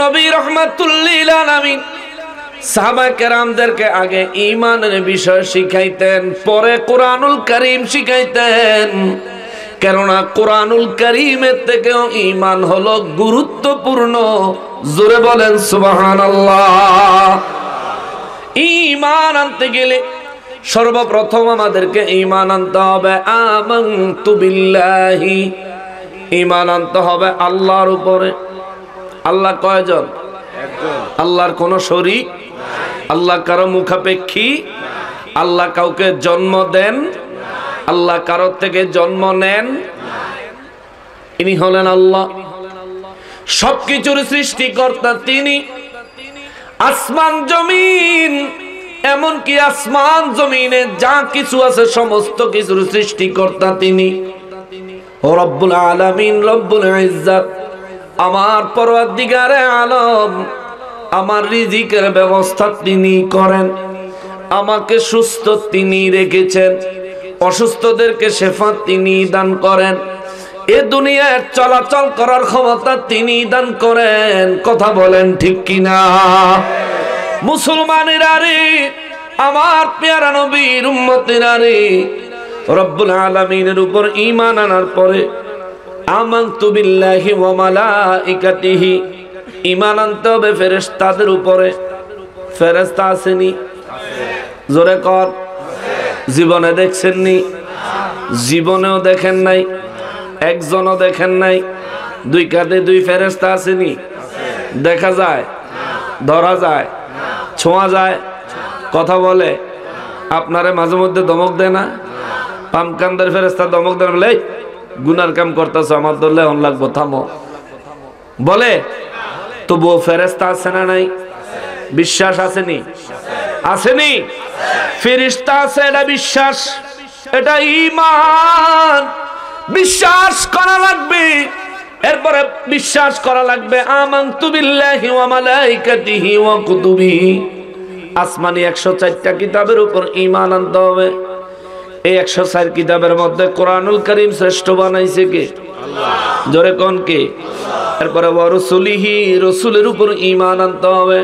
নবী রাহমাতুল লিল আলামিন সাহাবা কেরামদেরকে আগে ঈমানের বিষয় শিখাইতেন, পরে কোরআনুল কারীম শিখাইতেন। কেননা কোরআনুল কারীমের থেকেও ঈমান হলো গুরুত্বপূর্ণ। জোরে বলেন সুবহানাল্লাহ। ঈমান আনতে গেলে সর্বপ্রথম আমাদেরকে ঈমান আনতে হবে আমানতু বিল্লাহি, ঈমান আনতে হবে আল্লাহর উপরে। আল্লাহ কয়জন? একজন। আল্লাহর কোনো শরীক? আল্লাহ কারো মুখাপেক্ষী? আল্লাহ কাউকে জন্ম দেন? আল্লাহ কারো থেকে জন্ম নেন? ইনি হলেন আল্লাহ, সবকিছুর সৃষ্টিকর্তা তিনি। আসমান জমিন, এমনকি আসমান জমিনে যা কিছু আছে সমস্ত কিছুর সৃষ্টিকর্তা তিনি। রব্বুল আলামিন, রব্বুল ইজ্জত, আমার পরওয়ারদিগারে আলম। আমার রিজিকের ব্যবস্থা তিনি করেন, আমাকে সুস্থ তিনি রেখেছেন, অসুস্থদেরকে শেফা তিনি দান করেন, এ দুনিয়ায় চলাচল করার ক্ষমতা তিনি দান করেন। কথা বলেন ঠিক কিনা? মুসলমানেরা রে, আমার পেয়ারা নবীর উম্মতেরা রে, রব্বুল আলামিনের উপর ঈমান আনার পরে আমানতু বিল্লাহি ওয়া মালাইকাতিহি, ঈমান আনতে হবে ফেরেশতাদের উপরে। ফেরেশতা আসেনি? জোরে কর। জীবনে দেখছেননি? জীবনেও দেখেন নাই, একজনও দেখেন নাই। দুই কাঁধে দুই ফেরেশতা আসেনি? দেখা যায়, ধরা যায়, ছোঁয়া যায়, কথা বলে। আপনারে মাঝে মধ্যে দমক দেয় না? পামকান্দের ফেরেশতা দমক দেন, বলে গুনার কাম করতেছ, আমার দলে অন লাগবো, থামো বলে। তবুও ফেরেশতা আছে না নাই? বিশ্বাস আসেনি? আসেনি? ফেরেশতা আছে, এটা বিশ্বাস, এটা ঈমান। বিশ্বাস করা লাগবে, এরপরে বিশ্বাস করা লাগবে আমানতু বিল্লাহি ওয়া মালাইকাতিহি ওয়া কুতুবিহি। আসমানি 104টা কিতাবের উপর ঈমান আনতে হবে। এই 104 কিতাবের মধ্যে কোরআনুল কারীম শ্রেষ্ঠ বানাইছে কে? আল্লাহ। জোরে কোন কে? এরপরে ওয়া রাসূলিহি, রাসূলের উপর ঈমান আনতে হবে।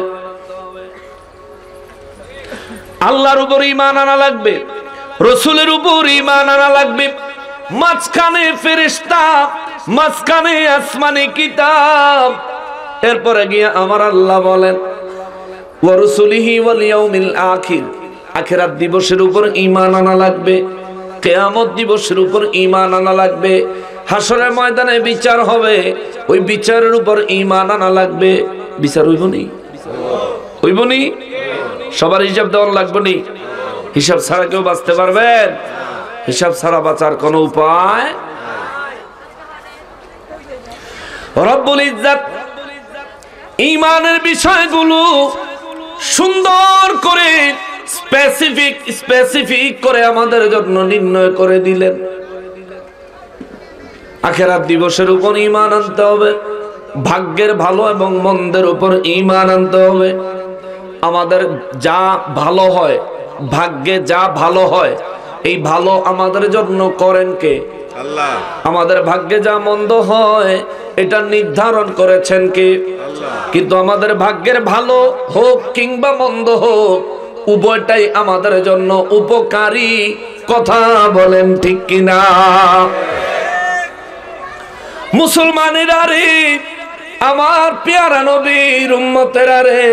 আল্লাহর উপর ঈমান আনা লাগবে, রাসূলের উপর ঈমান আনা লাগবে। মাঝখানে ফেরেশতা, মাঝখানে আসমানি কিতাব। এরপরে গিয়ে আমার আল্লাহ বলেন ওয়া রাসূলিহি ওয়াল ইয়াউমিল আখির, আখিরাত দিবসের উপর ঈমান আনা লাগবে, কিয়ামত দিবসের উপর ঈমান আনা লাগবে, হাসরের ময়দানে বিচার হবে, ওই বিচারের উপর ঈমান আনা লাগবে। বিচার হইব নি? হইব নি? সবার হিসাব দেওয়া লাগবে নি? হিসাব ছাড়া কেউ বাঁচতে পারবেন? হিসাব ছাড়া বাঁচার কোনো উপায়? রব্বুল ইজ্জত ঈমানের বিষয়গুলো সুন্দর করে স্পেসিফিক করে আমাদের জন্য নির্ণয় করে দিলেন। আখিরাত দিবসের উপর ঈমান আনতে হবে, ভাগ্যের ভালো এবং মন্দের উপর ঈমান আনতে হবে। আমাদের যা ভালো হয়, ভাগ্যে যা ভালো হয়, এই ভালো আমাদের জন্য করেন কে? আল্লাহ। আমাদের ভাগ্যে যা মন্দ হয়, এটা নির্ধারণ করেছেন কে? আল্লাহ। কিন্তু আমাদের ভাগ্যের ভালো হোক কিংবা মন্দ হোক, উভয়টাই আমাদের জন্য উপকারী। কথা বলেন ঠিক কিনা? মুসলমানেরা রে, আমার পেয়ারা নবীর উম্মতেরা রে,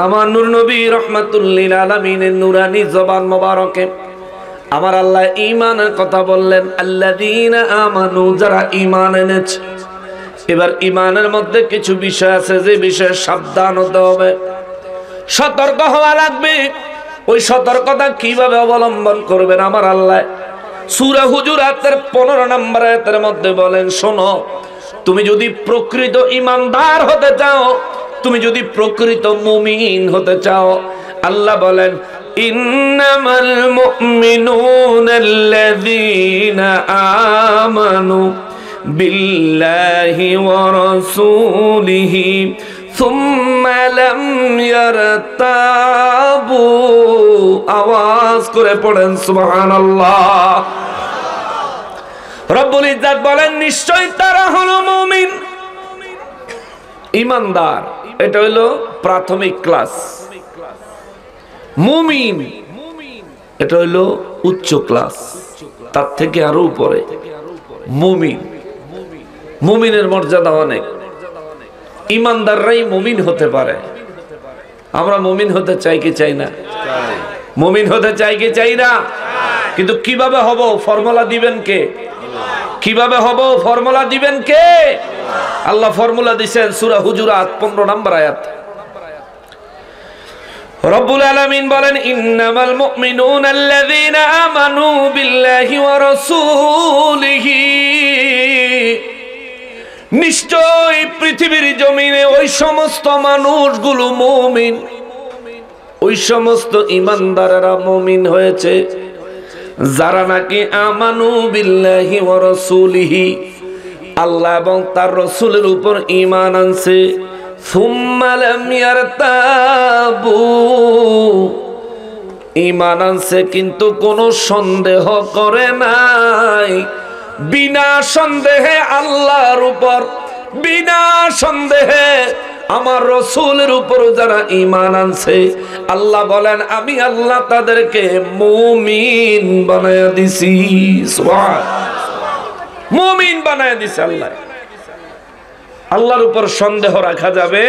আমার নূর নবী রাহমাতুল লিল আলামিনের নূরানী জবান মোবারকে আমার আল্লাহ ঈমানের কথা বললেন, আল্লাযীনা আমানু, যারা ঈমান এনেছে। এবার ঈমানের মধ্যে কিছু বিষয় আছে যে বিষয়ে সাবধান হতে হবে, সতর্ক হওয়া লাগবে। ওই সতর্কতা কিভাবে অবলম্বন করবেন আমার আল্লাহ সূরা হুজুরাতের 15 নম্বর আয়াতের মধ্যে বলেন, শোনো, তুমি যদি প্রকৃত ঈমানদার হতে চাও, তুমি যদি প্রকৃত মুমিন হতে চাও, আল্লাহ বলেন ইন্নামাল মুমিনুনাল্লাযীনা আমানু বিল্লাহি ওয়া রাসূলিহি সুম্মা লাম ইয়ারতাবু। আওয়াজ করে পড়েন সুবহানাল্লাহ। রব্বুল ইজ্জত বলেন, নিশ্চয় তারা হলো মুমিন ইমানদার এটা হলো প্রাথমিক ক্লাস, মুমিন এটা হলো উচ্চ ক্লাস, তার থেকে আরো উপরে মুমিন। মুমিনের মর্যাদা অনেক, ইমানদাররাই মুমিন হতে পারে। আমরা মুমিন হতে চাই কি চাই না? মুমিন হতে চাই কি চাই না? কিন্তু কিভাবে হব ফর্মুলা দিবেন কে? কিভাবে হব ফর্মুলা দিবেন কে? আল্লাহ ফর্মুলা দিবেন সূরা হুজুরাত 15 নম্বর আয়াত। রব্বুল আলামিন বলেন, ইন্নামাল মুমিনুনা আল্লাযীনা আমানু বিল্লাহি ওয়া রাসূলিহি, নিশ্চয় পৃথিবীর জমিনে ওই সমস্ত মানুষগুলো মুমিন, ওই সমস্ত ইমানদারেরা মুমিন হয়েছে যারা নাকি আমানু বিল্লাহি ওয়া রাসূলিহি, আল্লাহ এবং তার রাসূলের উপর ঈমান আনছে। সুম্মা লাম ইয়ারতাবু, ঈমান আনছে কিন্তু কোনো সন্দেহ করে নাই। বিনা সন্দেহে আল্লাহর উপর, বিনা সন্দেহে আমার রাসূলের উপর যারা ঈমান আনছে, আল্লাহ বলেন আমি আল্লাহ তাদেরকে মুমিন বানায়া দিছি। সুবহানাল্লাহ, মুমিন বানায়া দিছে আল্লাহ। আল্লাহর উপর সন্দেহ রাখা যাবে?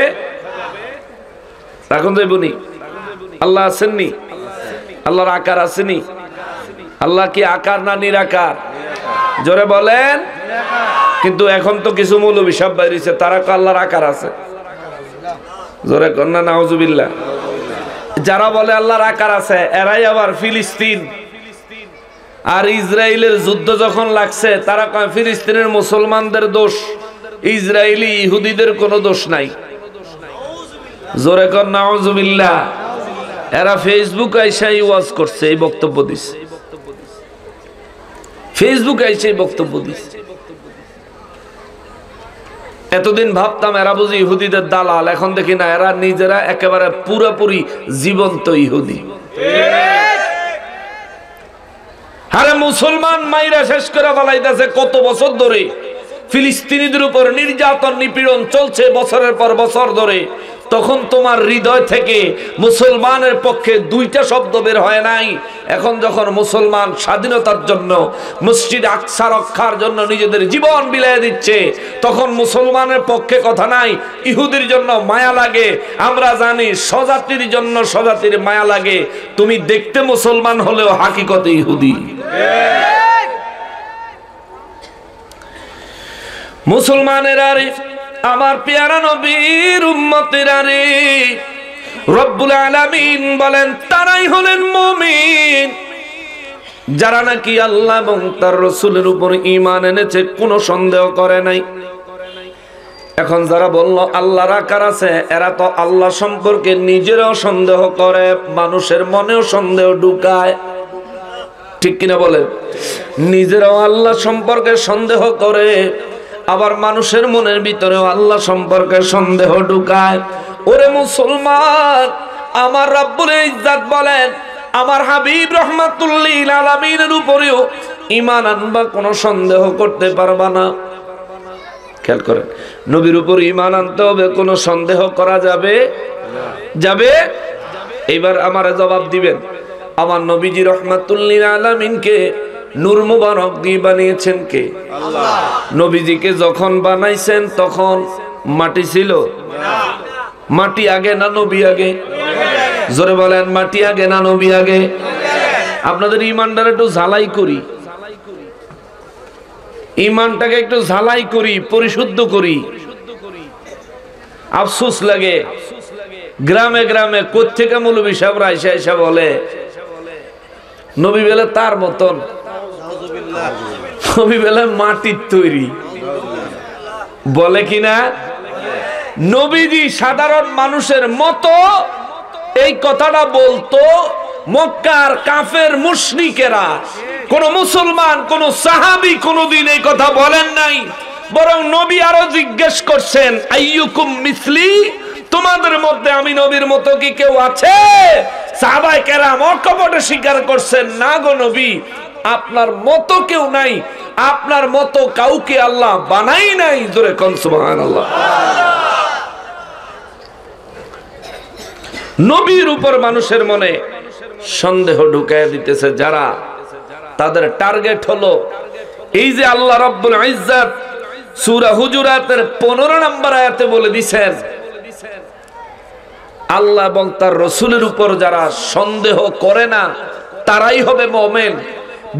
রাখুন যাইবনি? আল্লাহ আছেননি? আল্লাহর আকার আসেনি? আল্লাহ কি আকার না নিরাকার? জোরে বলেন। কিন্তু এখন তো কিছু মৌলবী সাহেব বাইরেছে, তারা তো আল্লাহর আকার আছে। জোরে কন্যা নাউজুবিল্লাহ। যারা বলে আল্লাহর আকার আছে, এরাই আবার ফিলিস্তিন আর ইসরায়েলের যুদ্ধ যখন লাগছে, তারা কয় ফিলিস্তিনের মুসলমানদের দোষ, ইসরায়েলি ইহুদিদের কোনো দোষ নাই। জোরে কন্যা নাউজুবিল্লাহ। এরা ফেসবুক আইসাই ওয়াজ করছে, এই বক্তব্য দিচ্ছে, ফেসবুক আইসাই বক্তব্য দিচ্ছে। এতদিন ভাবতাম এরা বুঝি ইহুদিদের দালাল, এখন দেখি না, এরা নিজেরা একেবারে পুরোপুরি জীবন্ত ইহুদি। আরে মুসলমান মাইরা শেষ করে ফেলাইতেছে কত বছর ধরে, ফিলিস্তিনিদের উপর নির্যাতন নিপীড়ন চলছে বছরের পর বছর ধরে। তখন তোমার হৃদয় থেকে মুসলমানের পক্ষে দুইটা শব্দ বের হয় নাই। এখন যখন মুসলমান স্বাধীনতার জন্য, মসজিদ আকসা রক্ষার জন্য নিজেদের জীবন বিলিয়ে দিচ্ছে, তখন মুসলমানের পক্ষে কথা নাই, ইহুদির জন্য মায়া লাগে। আমরা জানি স্বজাতির জন্য স্বজাতির মায়া লাগে। তুমি দেখতে মুসলমান হলেও হাকিকতে ইহুদি। মুসলমানেরা রে, আমার পেয়ারা নবীর উম্মতেরা রে, রব্বুল আলামিন বলেন তারাই হলেন মুমিন যারা নাকি আল্লাহ এবং তার রাসূলের উপর ঈমান এনেছে, কোনো সন্দেহ করে নাই। এখন যারা বলল আল্লাহর আকার আছে, এরা তো আল্লাহ সম্পর্কে নিজেরাও সন্দেহ করে, মানুষের মনেও সন্দেহ ঢুকায়। ঠিক কিনা বলেন? নিজেরাও আল্লাহ সম্পর্কে সন্দেহ করে, আবার মানুষের মনের ভিতরেও আল্লাহ সম্পর্কে সন্দেহ ঢুকায়। ওরে মুসলমান, আমার রব্বুল ইজ্জত বলেন আমার হাবিব রাহমাতুল্লিল আলামিনের উপরেও ঈমান আনবা, কোনো সন্দেহ করতে পারবা না। খেয়াল করেন, নবীর উপর ঈমান আনতে হবে, কোনো সন্দেহ করা যাবে? যাবে? এবার আমার জবাব দিবেন, আমার নবীজি রাহমাতুল্লিল আলামিনকে নূর মুবারক দিয়ে বানিয়েছেন কে? আল্লাহ। নবীজিকে যখন বানাইছেন তখন মাটি ছিল না। মাটি আগে না নবী আগে? জোরে বলেন, মাটি আগে না নবী আগে? আপনাদের ঈমানটারে একটু ঝালাই করি, ঈমানটাকে একটু ঝালাই করি, পরিশুদ্ধ করি। আফসোস লাগে, গ্রামে গ্রামে কোত্থেকে মৌলবী সাহেবরা এসে এসে বলে নবী বেলা তার মতন, নবী বেলা মাটির তৈরি, বলে কিনা? নবীজি সাধারণ মানুষের মতো এই কথাটা বলতো মক্কার কাফের মুশরিকেরা। কোন মুসলমান, কোন সাহাবী কোনদিন এই কথা বলেন নাই, বরং নবী আরো জিজ্ঞেস করছেন আইয়ুকুম মিসলি, তোমাদের মধ্যে আমি নবীর মতো কি কেউ আছে? সাহাবায়ে কেরাম অকপটে স্বীকার করছেন, না গো নবী, আপনার মতো কেউ নাই, আপনার মতো কাউকে আল্লাহ বানাই নাই। জোরে কোন সুবহানাল্লাহ। নবীর উপর মানুষের মনে সন্দেহ ঢুকায় দিতেছে যারা, তাদের টার্গেট হলো এই যে আল্লাহ রাব্বুল ইজ্জত সূরা হুজুরাতের 15 নম্বর আয়াতে বলে দিয়েছেন, আল্লাহ এবং তার রাসূলের উপর যারা সন্দেহ করে না তারাই হবে মুমিন।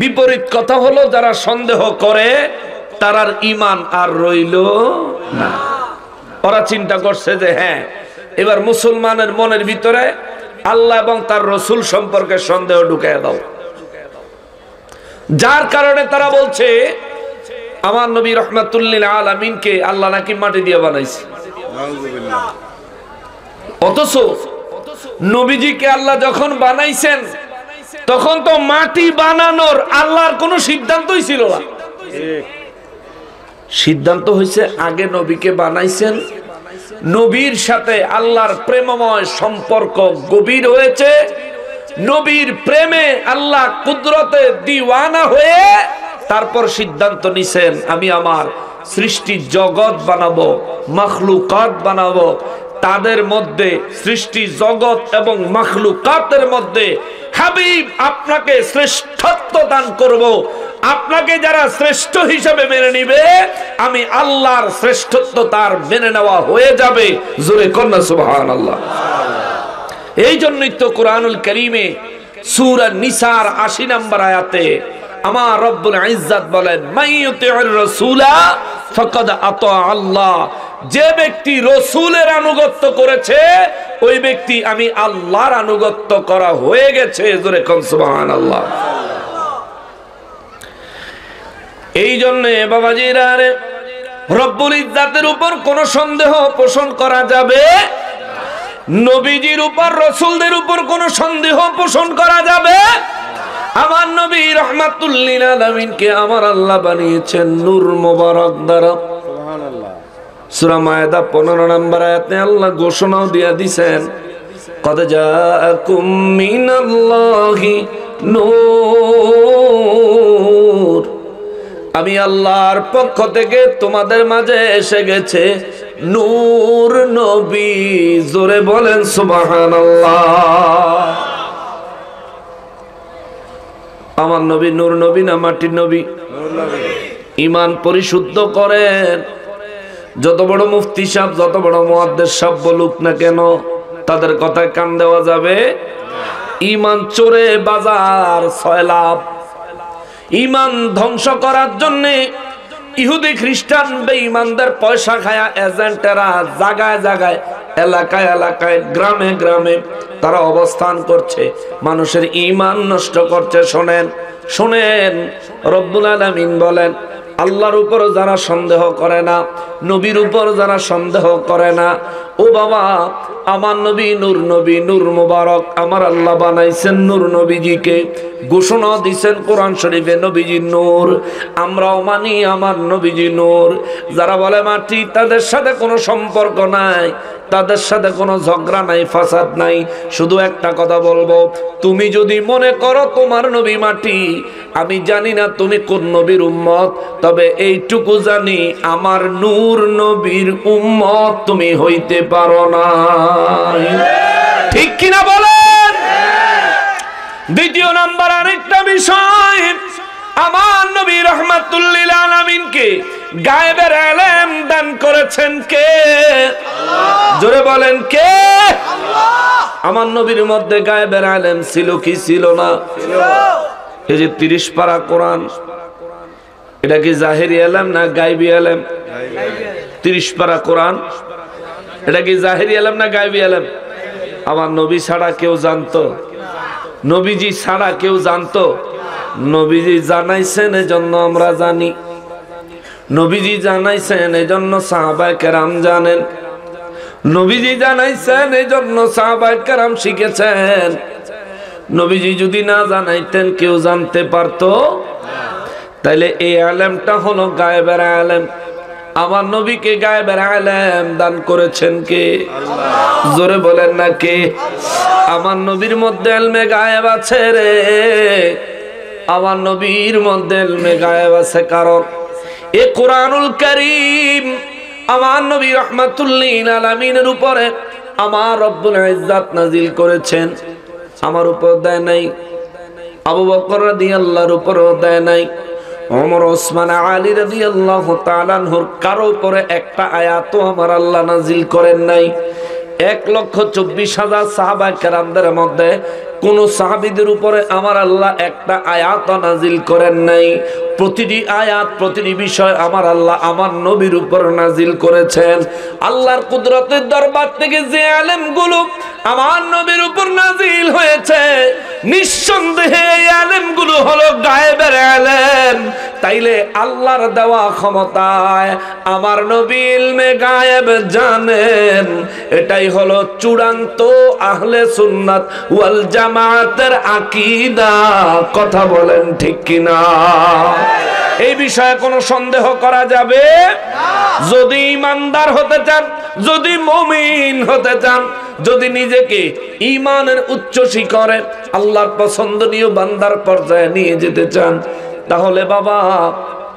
বিপরীত কথা হলো যারা সন্দেহ করে তারার ঈমান আর রইল না। ওরা চিন্তা করছে যে হ্যাঁ, এবার মুসলমানের মনের ভিতরে আল্লাহ এবং তার রাসূল সম্পর্কে সন্দেহ ঢুকায় দাও, যার কারণে তারা বলছে আমার নবী রাহমাতুল লিল আলামিনকে আল্লাহ নাকি মাটি দিয়ে বানাইছে। অথচ নবীজিকে আল্লাহ যখন বানাইছেন তখন তো মাটি বানানোর আল্লাহর কোনো সিদ্ধান্তই ছিল না। সিদ্ধান্ত হয়েছে আগে নবীকে বানাইছেন, নবীর সাথে আল্লাহর প্রেমময় সম্পর্ক গভীর হয়েছে, নবীর প্রেমে আল্লাহ কুদরতে দিওয়ানা হয়ে তারপর সিদ্ধান্ত নিছেন আমি আমার সৃষ্টি জগৎ বানাবো, মাখলুকাত বানাবো, তাদের মধ্যে সৃষ্টি জগৎ এবং মাখলুকাতের মধ্যে হাবিব আপনাকে শ্রেষ্ঠত্ব দান করব, আপনাকে যারা শ্রেষ্ঠ হিসেবে মেনে নিবে আমি আল্লাহর শ্রেষ্ঠত্ব তার মেনে নেওয়া হয়ে যাবে। জোরে কন্যা সুবহানাল্লাহ। এই জন্যই তো কোরআনুল কারীমে সূরা নিসার 80 নম্বর আয়াতে আমার রব্বুল ইজ্জত বলেন মাইয়ুতিউর রাসূলা ফাকাদ আতা আল্লাহ, যে ব্যক্তি রাসূলের আনুগত্য করেছে ওই ব্যক্তি আমি আল্লাহর আনুগত্য করা হয়ে গেছে। জোরে কোন সুবহানাল্লাহ। এই জন্য বাবাজিরা রে, রব্বুল ইজ্জতের উপর কোনো সন্দেহ পোষণ করা যাবে, নবীজির উপর রাসূলদের উপর কোনো সন্দেহ পোষণ করা যাবে। আমার নবী রাহমাতুল লিল আলামিনকে আমার আল্লাহ বানিয়েছেন নূর মোবারক দ্বারা। সুবহানাল্লাহ। সূরা মায়েদা 15 নম্বর আয়াতে আল্লাহ ঘোষণাও দিয়া দিবেন কদ জাআকুম মিনাল্লাহি নূর, আমি আল্লাহর পক্ষ থেকে তোমাদের মাঝে এসে গেছে নূর নবী। জোরে বলেন সুবহানাল্লাহ। আমার নবী নূর নবী না মাটির নবী? ঈমান পরিশুদ্ধ করেন। যত বড় মুফতি সাহেব, যত বড় মুহাদ্দিস সাহেব বলুক না কেন, তাদের কথায় কান দেওয়া যাবে? ঈমান চোরে বাজার সয়লাভ। ঈমান ধ্বংস করার জন্য ইহুদি খ্রিস্টান বেঈমানদের পয়সা খায়া এজেন্টেরা জায়গায় জায়গায়, এলাকায় এলাকায়, গ্রামে গ্রামে তারা অবস্থান করছে, মানুষের ঈমান নষ্ট করছে। শোনেন শোনেন, রব্বুল আলামিন বলেন আল্লাহর উপর যারা সন্দেহ করে না, নবীর উপর যারা সন্দেহ করে না, ও বাবা আমার নবী নূর নবী, নূর মুবারক আমার আল্লাহ বানাইছেন নূর নবীজিকে, ঘোষণা দিয়েছেন কোরআন শরীফে নবীজি নূর। আমরাও মানি আমার নবীজি নূর। যারা বলে মাটি, তাদের সাথে কোনো সম্পর্ক নাই, তাদের সাথে কোনো ঝগড়া নাই, ফাসাদ নাই। শুধু একটা কথা বলবো, তুমি যদি মনে করো তোমার নবী মাটি, আমি জানি না তুমি কোন নবীর উম্মত, তবে এইটুকু জানি আমার নূর নবীর উম্মত তুমি হইতে পারো না। ঠিক কিনা বলেন? দ্বিতীয় নাম্বার আরেকটা বিষয়, আমার নবী রাহমাতুল লিল আলামিনকে গায়েবের ইলম দান করেছেন কে? আল্লাহ। জোরে বলেন কে? আল্লাহ। আমার নবীর মধ্যে গায়েবের ইলম ছিল কি ছিল না? ছিল। এই যে 30 পারা কোরআন, এটা কি জাহেরি ইলম না গায়বী ইলম? 30 পারা কোরআন, এটা কি জাহেরি ইলম না গায়বী ইলম? আমার নবী ছাড়া কেউ জানতো? নবীজি ছাড়া কেউ জানতো? নবীজি জানাইছেন এজন্য আমরা জানি, নবীজি জানাইছেন এজন্য সাহাবায়ে কেরাম জানেন, নবীজি জানাইছেন এজন্য সাহাবায়ে কেরাম শিখেছেন। নবীজি যদি না জানাইতেন কেউ জানতে পারতো? তাইলে এই ইলমটা হলো গায়েবের ইলম। আমার নবীকে গায়েবের ইলম দান করেছেন কে? আল্লাহ। জোরে বলেন না কে? আমার নবীর মধ্যে ইলমে গায়েব আছে রে, আমার নবীর মধ্যে ইলমে গায়েব আছে। কারণ এই কোরআনুল কারীম আমার নবী রাহমাতুল লিল আলামিনের উপরে আমার রব্বুল ইজ্জত নাজিল করেছেন, আমার উপর দেয় নাই, আবু বকর রাদিয়াল্লাহর উপরও দেয় নাই, ওমর ওসমান আলী রাদিয়াল্লাহু তাআলা আনহুর কারো উপরে একটা আয়াতও আমার আল্লাহ নাজিল করেন নাই। 1,24,000 সাহাবা কেরামদের মধ্যে কোন সাহাবীদের উপরে আমার আল্লাহ একটা আয়াত নাজিল করেন নাই। প্রতিটি আয়াত, প্রতিটি বিষয় আমার আল্লাহ আমার নবীর উপর নাজিল করেছেন। আল্লাহর কুদরতের দরবার থেকে যে আলেমগুলো আমার নবীর উপর নাজিল হয়েছে, নিঃসন্দেহে এই আলেমগুলো হলো গায়েবের আলেম। তাইলে আল্লাহর দেওয়া ক্ষমতায় আমার নবী ইলমে গায়েব জানেন, এটাই হলো চূড়ান্ত আহলে সুন্নাত ওয়াল জামাতের আকীদা। কথা বলেন ঠিক কিনা? এই বিষয়ে কোনো সন্দেহ করা যাবে না। যদি ঈমানদার হতে চান, যদি মুমিন হতে চান, যদি নিজেকে ঈমানের উচ্চ শিখরে আল্লাহর পছন্দনীয় বান্দার পর্যায়ে নিয়ে যেতে চান, তাহলে বাবা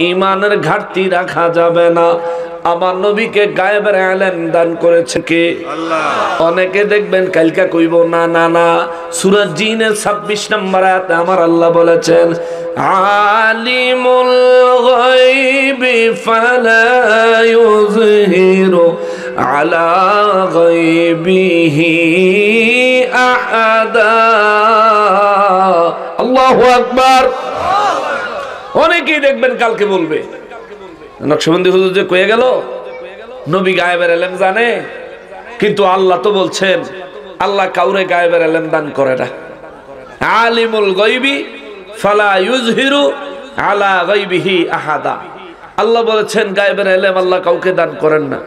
ঈমানের ঘাটতি রাখা যাবে না। আমার নবীকে গায়েবের ইলম দান করেছে কে? আল্লাহ। অনেকে দেখবেন কালকা কইব না না না, সূরা জিনের 26 নম্বর আয়াতে আমার আল্লাহ বলেছেন, আলিমুল গায়বি ফালা ইউযহিরু আলা গায়বিহি আহাদা। আল্লাহু আকবার। অনেকেই দেখবেন কালকে বলবে, নকশবন্দি হুজুর যে কয়ে গেল নবী গায়েবের ইলম জানে, কিন্তু আল্লাহ তো বলছেন আল্লাহ কাউরে গায়েবের ইলম দান করে না। আলিমুল গায়বি ফালা ইউযহিরু আলা গায়বিহি আহাদা। আল্লাহ বলেছেন গায়েবের ইলম আল্লাহ কাউকে দান করেন না।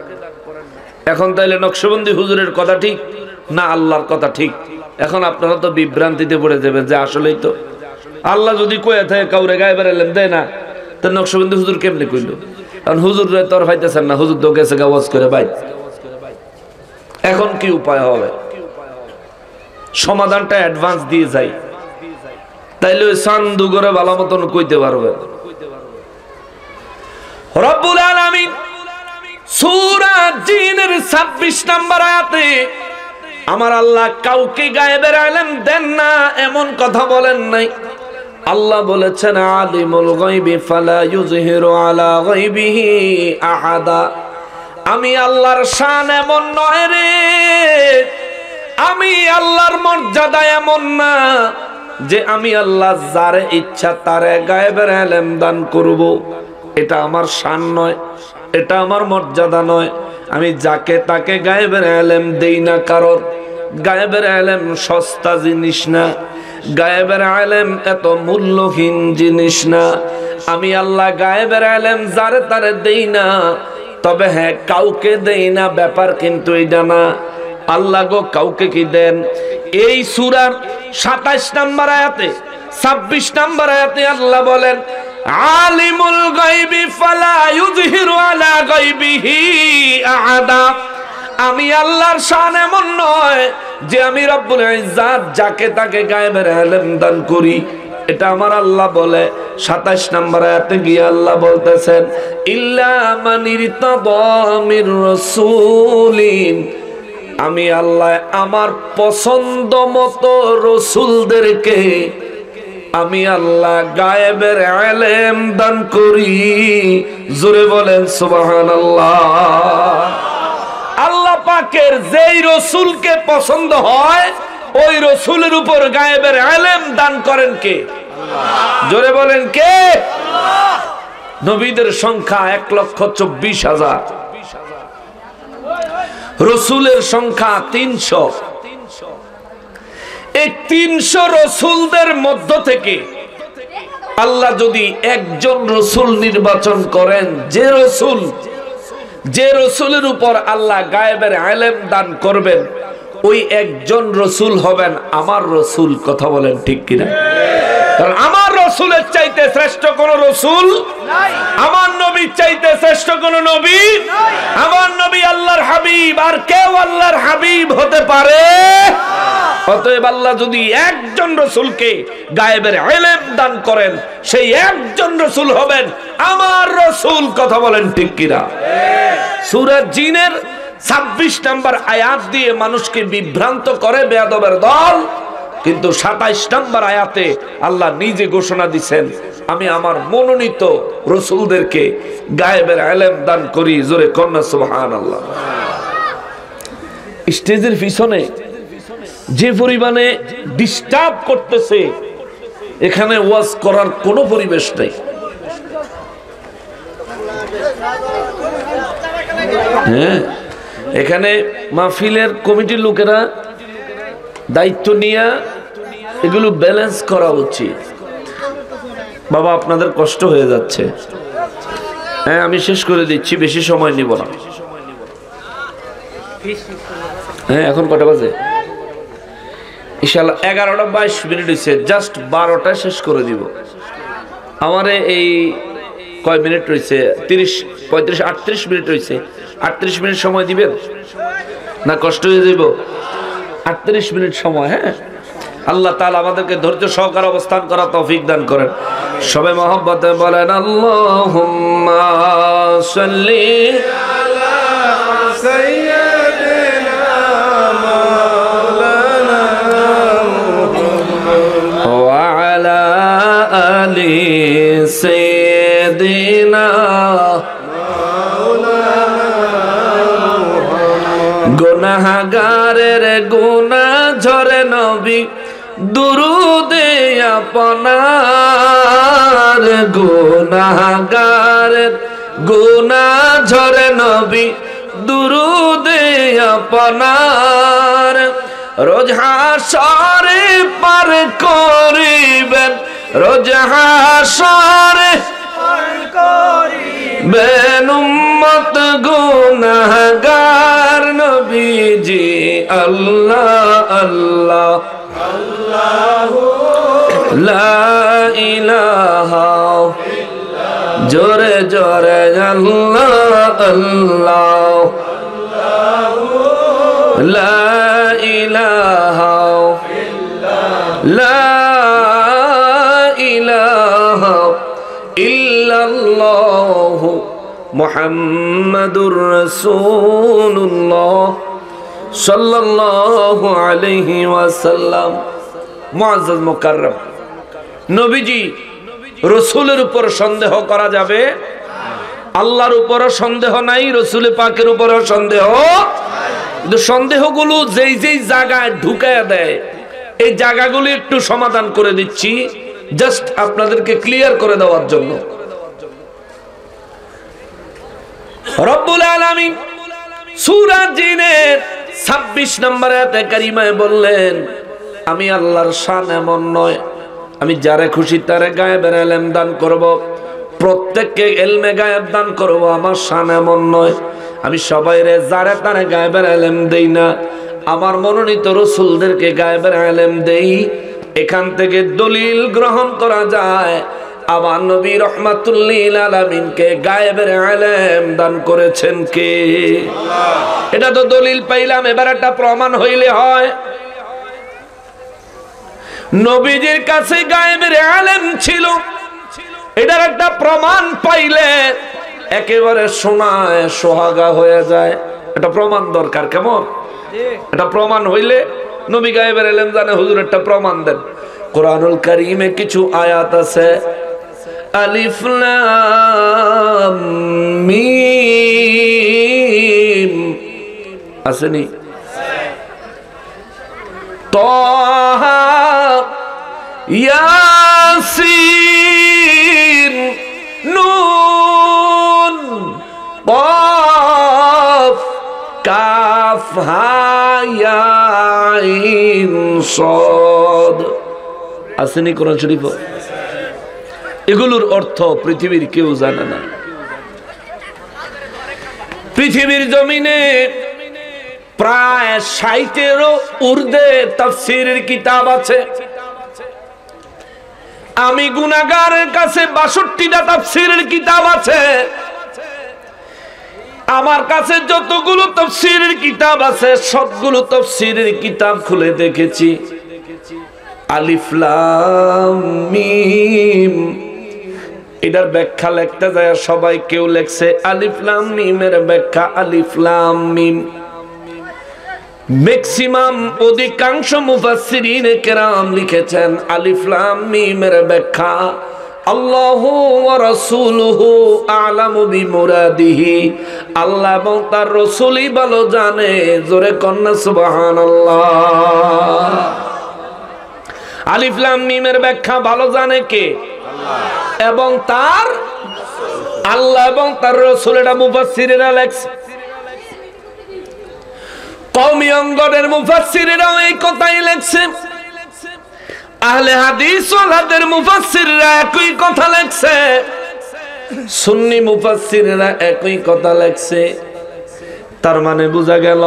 এখন তাইলে নকশবন্দি হুজুরের কথা ঠিক না আল্লাহর কথা ঠিক? এখন আপনারা তো বিভ্রান্তিতে পড়ে যাবেন যে আসলেই তো আল্লাহ যদি কয়ে থাকে কাউরে গায়েবের ইলম দেয় না, তো নকশবন্দি হুজুর কেমনে কইল? কারণ হুজুর তোর পাইতেছেন না, হুজুর তো গেছে গাওয়াজ করে ভাই। এখন কি উপায় হবে? সমাধানটা অ্যাডভান্স দিয়ে যাই, তাইলে ওই সান্দু করে ভালো মতন কইতে পারবে। রব্বুল আলামিন সূরা জিনের 26 নম্বর আয়াতে আমার আল্লাহ কাউকে গায়েবের ইলম দেন না এমন কথা বলেন নাই। আল্লাহ বলেছেন আলিমুল গায়বি ফালা ইউযহিরু আলা গায়বিহি আহাদা। আমি আল্লাহর শান এমন নয় রে, আমি আল্লাহর মর্যাদা এমন না যে আমি আল্লাহ যারে ইচ্ছা তারে গায়েবের ইলম দান করব। এটা আমার শান নয়, এটা আমার মর্যাদা নয়। আমি যাকে তাকে গায়েবের ইলম দেই না। কারণ গায়েবের ইলম সস্তা জিনিস না, গায়েবের ইলম এত মূল্যহীন জিনিস না। আমি আল্লাহ গায়েবের ইলম যারে তারে দেই না, তবে হ্যাঁ কাউকে দেই না ব্যাপার কিন্তু এটা না। আল্লাহ গো কাউকে কি দেন? এই সূরার 27 নম্বর আয়াতে 26 নম্বর আয়াতে আল্লাহ বলেন আলিমুল গায়বি ফালা ইউযহিরু আলা গায়বিহি আহাদা। আমি আল্লাহর শান এমন নয় যে আমি রব্বুল ইজ্জত যাকে তাকে গায়েবের ইলম দান করি। এটা আমার আল্লাহ বলে। 27 নম্বর আয়াতে গিয়ে আল্লাহ বলতেছেন ইল্লা মান ইরতাদা মির রাসূলিন। আমি আল্লাহ আমার পছন্দ মতো রাসূলদেরকে আমি আল্লাহ গায়েবের ইলম দান করি। জোরে বলেন সুবহানাল্লাহ। আল্লাহ পাকের যেই রাসূলকে পছন্দ হয় ওই রাসূলের উপর গায়েবের ইলম দান করেন কে? আল্লাহ। জোরে বলেন কে? আল্লাহ। নবীদের সংখ্যা 1,24,000, রাসূলের সংখ্যা 300। এই 300 রাসূলদের মধ্য থেকে আল্লাহ যদি একজন রাসূল নির্বাচন করেন, যে রাসূলের উপর আল্লাহ গায়েবের ইলম দান করবেন, ওই একজন রাসূল হবেন আমার রাসূল। কথা বলেন ঠিক কিনা? কারণ আমার রাসূলের চাইতে শ্রেষ্ঠ কোন রাসূল নাই, আমার নবীর চাইতে শ্রেষ্ঠ কোন নবী নাই। আমার নবী আল্লাহর হাবিব, আর কেউ আল্লাহর হাবিব হতে পারে? অতএব আল্লাহ যদি একজন রাসূলকে গায়েবের ইলম দান করেন, সেই একজন রাসূল হবেন আমার রাসূল। কথা বলেন ঠিক কিনা? সূরা জিনের 26 নম্বর আয়াত দিয়ে মানুষকে বিভ্রান্ত করে বেয়াদবের দল, কিন্তু 27 নম্বর আয়াতে আল্লাহ নিজে ঘোষণা দিচ্ছেন, আমি আমার মনোনীত রসুলদেরকে গায়েবের ইলম দান করি। জোরে কন্যা সুবহানাল্লাহ। স্টেজের পিছনে যে পরিমাণে ডিস্টার্ব করতেছে, এখানে ওয়াজ করার কোনো পরিবেশ নেই। হ্যাঁ, এখানে মাহফিলের কমিটির লোকেরা দায়িত্ব নিয়ে এগুলো ব্যালেন্স করা উচিত। বাবা, আপনাদের কষ্ট হয়ে যাচ্ছে। হ্যাঁ, আমি শেষ করে দিচ্ছি, বেশি সময় নিব না। হ্যাঁ, এখন কটা বাজে? ইনশাআল্লাহ 11:22 হয়েছে, জাস্ট 12টায় শেষ করে দিব। আমারে এই কয় মিনিট রয়েছে? 30, 35, 38 মিনিট রয়েছে। 38 মিনিট সময় দিবেন না? কষ্ট হয়ে যাব। 38 মিনিট সময়। হ্যাঁ, আল্লাহ তাআলা আমাদেরকে ধৈর্য সহকারে অবস্থান করা তৌফিক দান করেন। সবাই মহব্বতে বলেন আল্লাহুম্মা সাল্লি আলা সাইয়্যিদিনা মাওলানা ওয়া আলা আলি সাইয়্যিদিনা গুনাহগারের গুনাহ ঝরে নবী দুরুদে আপনার, গুনাহগারের গুনাহ ঝরে নবী দুরুদে আপনার, রোজ হাসরে পার করিবেন, রোজ হাসরে পার করিবেন উম্মত গুনাহগার নবীজি। আল্লাহ আল্লাহ আল্লাহু লা ইলাহা ইল্লাল্লাহ, জোরে জোরে আল্লাহ আল্লাহ আল্লাহু লা ইলাহা ইল্লাল্লাহ, লা ইলাহা ইল্লাল্লাহ মুহাম্মাদুর রাসূলুল্লাহ সাল্লাল্লাহু আলাইহি ওয়াসাল্লাম। মুআজ্জাজ মুকাররম, নবীজি রাসূলের উপর সন্দেহ করা যাবে? আল্লাহর উপরও সন্দেহ নাই, রাসূল পাকের উপরও সন্দেহ। কিন্তু সন্দেহগুলো যেই যেই জায়গায় ঢুকায়া দেয়, এই জায়গাগুলো একটু সমাধান করে দিচ্ছি, জাস্ট আপনাদেরকে ক্লিয়ার করে দেওয়ার জন্য। রব্বুল আলামিন সূরা জিনের 26 নম্বর আয়াতে কারিমায় বললেন, আমি আল্লাহর শান এমন নয়, আমি যারে খুশি তারে গায়েবের ইলম দান করব, প্রত্যেককে ইলমে গায়েব দান করব। আমার শান এমন নয়, আমি সবাইরে যারে তারে গায়েবের ইলম দেই না, আমার মনোনীত রাসূলদেরকে গায়েবের ইলম দেই। এখান থেকে দলিল গ্রহণ করা যায়, আমার নবী রাহমাতুল লিল আলামিনকে গায়েবের ইলম দান করেছেন কে? আল্লাহ। এটা তো দলিল পাইলাম, এবার একটা প্রমাণ হইলে হয়। নবীজির কাছে গায়েবের ইলম ছিল, এটার একটা প্রমাণ পাইলে একেবারে শোনায় সোহাগা হয়ে যায়। এটা প্রমাণ দরকার। কেমন? এটা প্রমাণ হইলে নবী গায়েবের ইলম জানে, হুজুর একটা প্রমাণ দেন। কোরআনুল কারীমে কিছু আয়াত আছে, আলিফ লাম মিম আসেনি? তাহা ইয়াসিন নুন কাফ কাফ হা ইয়া আইন সাদ আসেনি কোরআন শরীফ? এগুলোর অর্থ পৃথিবীর কেউ জানে না। পৃথিবীর জমিনে প্রায় 60-এরও ঊর্ধ্বে তাফসীরের কিতাব আছে। আমি গুনাহগারের কাছে 62টা তাফসীরের কিতাব আছে। আমার কাছে যতগুলো তাফসীরের কিতাব আছে সবগুলো তাফসীরের কিতাব খুলে দেখেছি। আলিফ লাম মিম এটার ব্যাখ্যা লিখতে যায় সবাই কেউ লেখছে আলিফ লাম মিমের ব্যাখ্যা আলিফ লাম মিম। ম্যাক্সিমাম অধিকাংশ মুফাসসিরিন কেরাম লিখেছেন আলিফ লাম মিমের ব্যাখ্যা আল্লাহু ওয়া রাসূলুহু আ'লামু বিমুরাদিহি, আল্লাহ এবং তার রাসূলই ভালো জানে। জোরে কন্না সুবহানাল্লাহ। আলিফ লাম মিমের ব্যাখ্যা ভালো জানে কে? আল্লাহ এবং তার আল্লাহ এবং তার রাসূল। এটা মুফাসসিরেরা লেখছে। কওমি অঙ্গনের মুফাসসিরেরাও এই কথাই লেখছে। আহলে হাদিস ওয়ালাদের মুফাসসিররা একই কথা লেখছে, সুন্নি মুফাসসিররা একই কথা লেখছে। তার মানে বোঝা গেল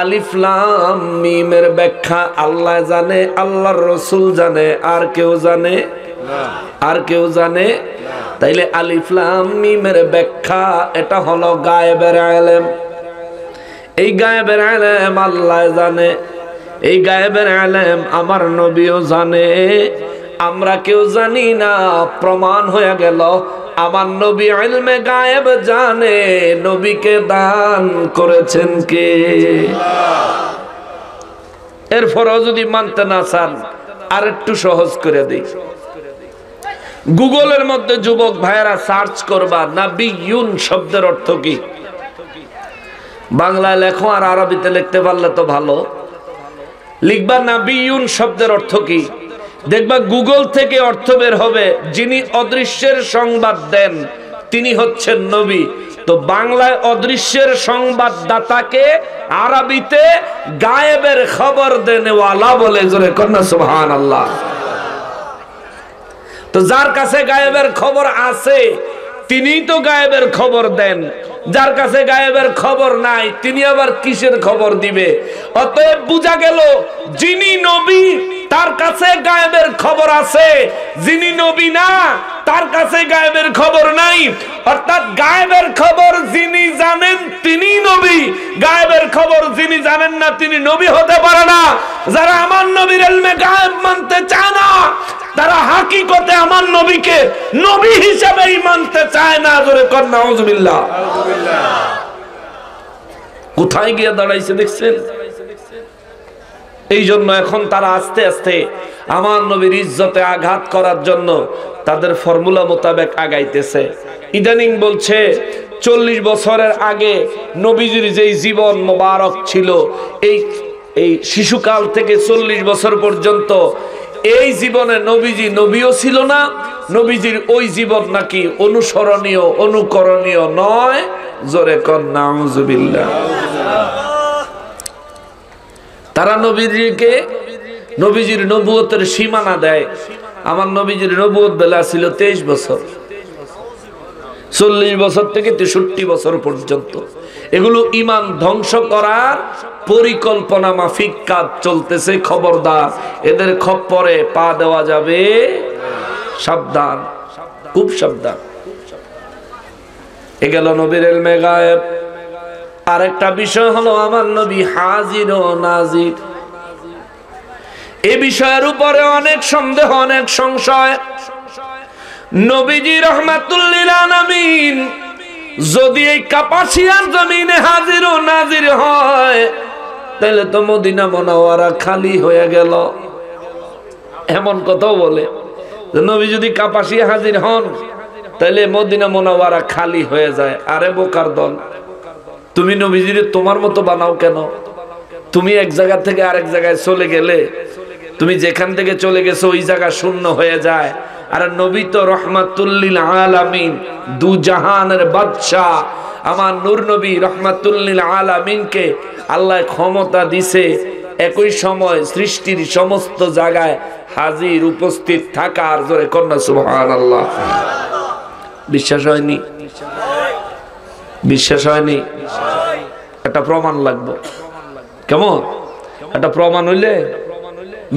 আলিফ লাম মিমের ব্যাখ্যা আল্লাহ জানে, আল্লাহর রাসূল জানে, আর কেউ জানে না। আর কেউ জানে? তাইলে আলিফ লাম মিমের ব্যাখ্যা এটা হলো গায়েবের ইলম। এই গায়েবের ইলম আল্লাহ জানে, এই গায়েবের ইলম আমার নবীও জানে, আমরা কেউ জানি না। প্রমাণ হয়ে গেল আমার নবী ইলমে গায়েব জানে। নবীকে দান করেছেন কে? এরপরও যদি মানতে না চান আর একটু সহজ করে দিই। গুগলের মধ্যে যুবক ভাইয়েরা সার্চ করবা নাবিয়ুন শব্দের অর্থ কি। বাংলায় লেখো, আর আরবিতে লিখতে পারলে তো ভালো। লিখবা নাবিয়ুন শব্দের অর্থ কি, দেখবা গুগল থেকে অর্থ বের হবে যিনি অদৃশ্যের সংবাদ দেন তিনি হচ্ছেন নবী। তো বাংলায় অদৃশ্যের সংবাদদাতাকে আরবিতে গায়েবের খবর দেনেওয়ালা বলে। জোরে কন্না সুবহানাল্লাহ। তো যার কাছে গায়েবের খবর আছে তিনিই তো গায়েবের খবর দেন, যার কাছে গায়েবের খবর নাই তিনি আবার কিসের খবর দিবে? অতএব বোঝা গেল যিনি নবী তার কাছে গায়েবের খবর আছে, যিনি নবী না তার কাছে গায়েবের খবর নাই। অর্থাৎ গায়েবের খবর যিনি জানেন তিনি নবী, গায়েবের খবর যিনি জানেন না তিনি নবী হতে পারে না। যারা আমার নবীর ইলমে গায়েব মানতে চায় না তারা হাকিকতে আমার নবীকে নবী হিসেবেই মানতে চায় না। জোরে কর নাউজুবিল্লাহ। কোথায় গিয়ে দাঁড়াইছে দেখছেন? এই জন্য এখন তারা আস্তে আস্তে আমার নবীর ইজ্জতে আঘাত করার জন্য তাদের ফর্মুলা মোতাবেক আগাইতেছে। ইদানিং বলছে 40 বছরের আগে নবীজির যেই জীবন মোবারক ছিল, এই শিশুকাল থেকে 40 বছর পর্যন্ত এই জীবনে নবীজি নবীও ছিল না, নবীজির ওই জীবন নাকি অনুসরণীয় অনুকরণীয় নয়। জোরে কর নাউজুবিল্লাহ। তারা নবীজিকে নবীজির নবুয়তের সীমানা দেয়। আমার নবীজির নবুয়ত বেলা ছিল 23 বছর, 40 বছর থেকে 63 বছর পর্যন্ত। এগুলো ঈমান ধ্বংস করার পরিকল্পনা মাফিক কাজ চলতেছে। খবরদার, এদের খপ্পরে পা দেওয়া যাবে। সাবধান, খুব সাবধান। এ গেল নবীর ইলমে গায়েব। আরেকটা বিষয় হলো আমার নবী হাজির ও নাজির। এই বিষয়ের উপরে অনেক সন্দেহ, অনেক সংশয়। নবীজি রাহমাতুল লিল আলামিন যদি এই কাপাসিয়ার জমিনে হাজির ও নাজির হয় তাহলে তো মদিনা মুনাওয়ারা খালি হয়ে গেল। এমন কথাও বলে যে নবী যদি কাপাসিয়া হাজির হন তাহলে মদিনা মুনাওয়ারা খালি হয়ে যায়। আরে বোকার দল, তুমি নবীজিরে তোমার মতো বানাও কেন? তুমি এক জায়গা থেকে আরেক জায়গায় চলে গেলে, তুমি যেখান থেকে চলে গেছো ওই জায়গা শূন্য হয়ে যায়। আর নবী তো রহমাতুল লিল আলামিন, দু জাহানের বাদশা। আমার নূর নবী রহমাতুল লিল আলামিনকে আল্লাহ ক্ষমতা দিছে একই সময় সৃষ্টির সমস্ত জায়গায় হাজির উপস্থিত থাকার। জোরে কন্যা সুবহানাল্লাহ। বিশ্বাস হয়নি? বিশ্বাস হয়নি? একটা প্রমাণ লাগবে। কেমন? একটা প্রমাণ হইলে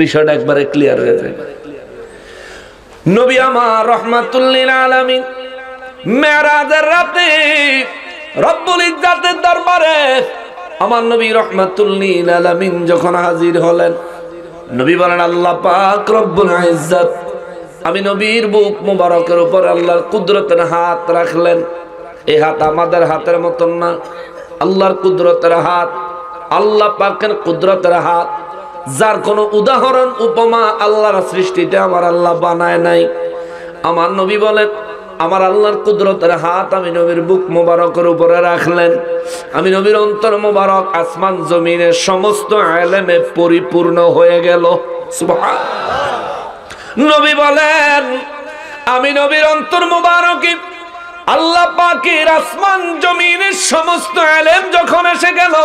বিষয়টা একবারে ক্লিয়ার হয়ে যায়। নবী আমার রহমাতুল লিল আলামিন মেরাজের রাতে রব্বুল ইজ্জাতের দরবারে আমার নবী রহমাতুল লিল আলামিন যখন হাজির হলেন, নবী বলেন আল্লাহ পাক রব্বুল ইজ্জাত আমি নবীর বুক মুবারকের উপর আল্লাহর কুদরতের হাত রাখলেন। এই হাত আমাদের হাতের মতন না, আল্লাহর কুদরতের হাত, আল্লাহ পাকের কুদরতের হাত, যার কোনো উদাহরণ উপমা আল্লাহর সৃষ্টিতে আমার আল্লাহ বানায় নাই। আমার নবী বলেন, আমার আল্লাহর কুদরতের হাত আমি নবীর বুক মোবারকের উপরে রাখলেন। আমি নবীর অন্তর মোবারক আসমান জমিনের সমস্ত ইলমে পরিপূর্ণ হয়ে গেল। সুবহানাল্লাহ। নবী বলেন, আমি নবীর অন্তর মোবারকে আল্লাহ পাকের আসমান জমিনের সমস্ত ইলম যখন এসে গেল,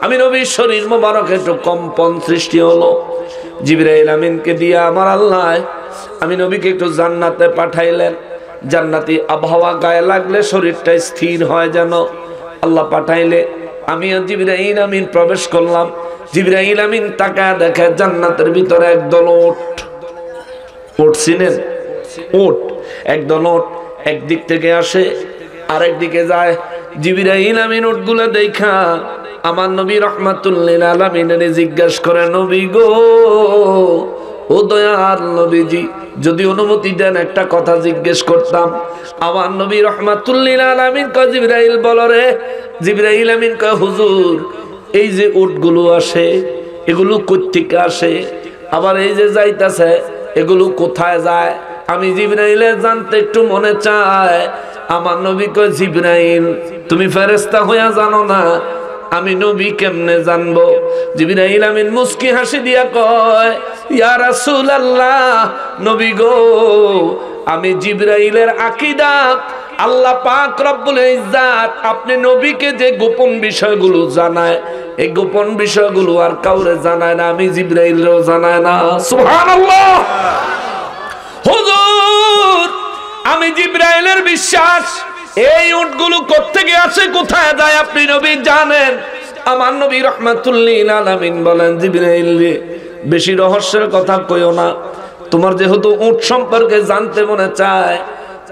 আমি নবীর শরীর মোবারকে একটু কম্পন সৃষ্টি হলো। জিবরাইল আমিনকে দিয়ে আমার আল্লাহ আমি নবীকে একটু জান্নাতে পাঠাইলেন। জান্নাতি আবহাওয়া গায়ে লাগলে শরীরটা স্থির হয় যেন আল্লাহ পাঠাইলে আমি জিবরাইল আমিন প্রবেশ করলাম। জিবরাইল আমিন তাকায় দেখে জান্নাতের ভিতরে একদল উট। উট চিনেন? উট, একদল উট একদিক থেকে আসে আরেক দিকে যায়। জিবরাইল আমিন উটগুলো দেখা আমার নবী রহমাতুল্লিল আলামিনের জিজ্ঞেস করে, নবী গো, ও দয়াল নবীজি, যদি অনুমতি দেন একটা কথা জিজ্ঞেস করতাম। আমার নবী রহমাতুল্লিল আলামিন কয়, জিবরাইল বলো রে। জিবরাইল আমিন কয়, হুজুর, এই যে উটগুলো আসে এগুলো কই থেকে আসে, আবার এই যে যাইতাছে এগুলো কোথায় যায়? আমি জিবরাইলে জানতে একটু মনে চায়। আমার নবী কয়, জিবরাইল, তুমি ফেরেশতা হইয়া জানো না, আমি নবী কেমনে জানবো? জিবরাইল আমিন মুস্কি হাসি দিয়া কয়, ইয়া রাসূলুল্লাহ, নবী গো, আমি জিবরাইলের আকীদা আল্লাহ পাক রব্বুল ইজ্জাত আপনি নবীকে যে গোপন বিষয়গুলো জানায়, এই গোপন বিষয়গুলো আর কাউরে জানায় না, আমি জিবরাইলও জানায় না। সুবহানাল্লাহ। হুজুর, আমি জিবরাইলের বিশ্বাস এই উটগুলো কোত্থেকে আসে কোথায় যায় আপনি নবী জানেন। আমার নবী রহমাতুল্লিল আলামিন বলেন, জিবরাইল রে, বেশি রহস্যের কথা কইও না, তোমার যেহেতু উট সম্পর্কে জানতে মনে চায়,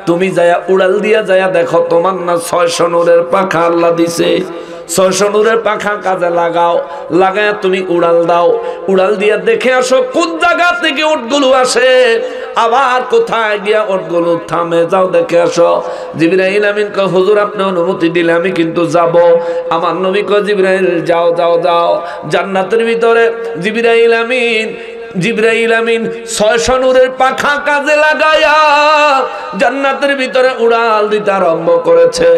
তুমি যায়া উড়াল দিয়া যায়া দেখো, তোমার না 600 নূরের পাখা আল্লাহ দিছে, 600 নূরের পাখা কাজে লাগাও, লাগায়া তুমি উড়াল দাও, উড়াল দিয়া দেখে আসো কোন জায়গা থেকে উটগুলো আসে, আবার কোথায় গিয়া উটগুলো থামে, যাও দেখে আসো। জিবরাইল আমিন কয়, হুজুর আপনি অনুমতি দিলে আমি কিন্তু যাব। আমার নবী কয়, জিবরাইল যাও যাও যাও। জান্নাতের ভিতরে জিবরাইল আমিন 600 নূরের পাখা কাজে লাগায়া জান্নাতের ভিতরে উড়াল দিতে আরম্ভ করেছে।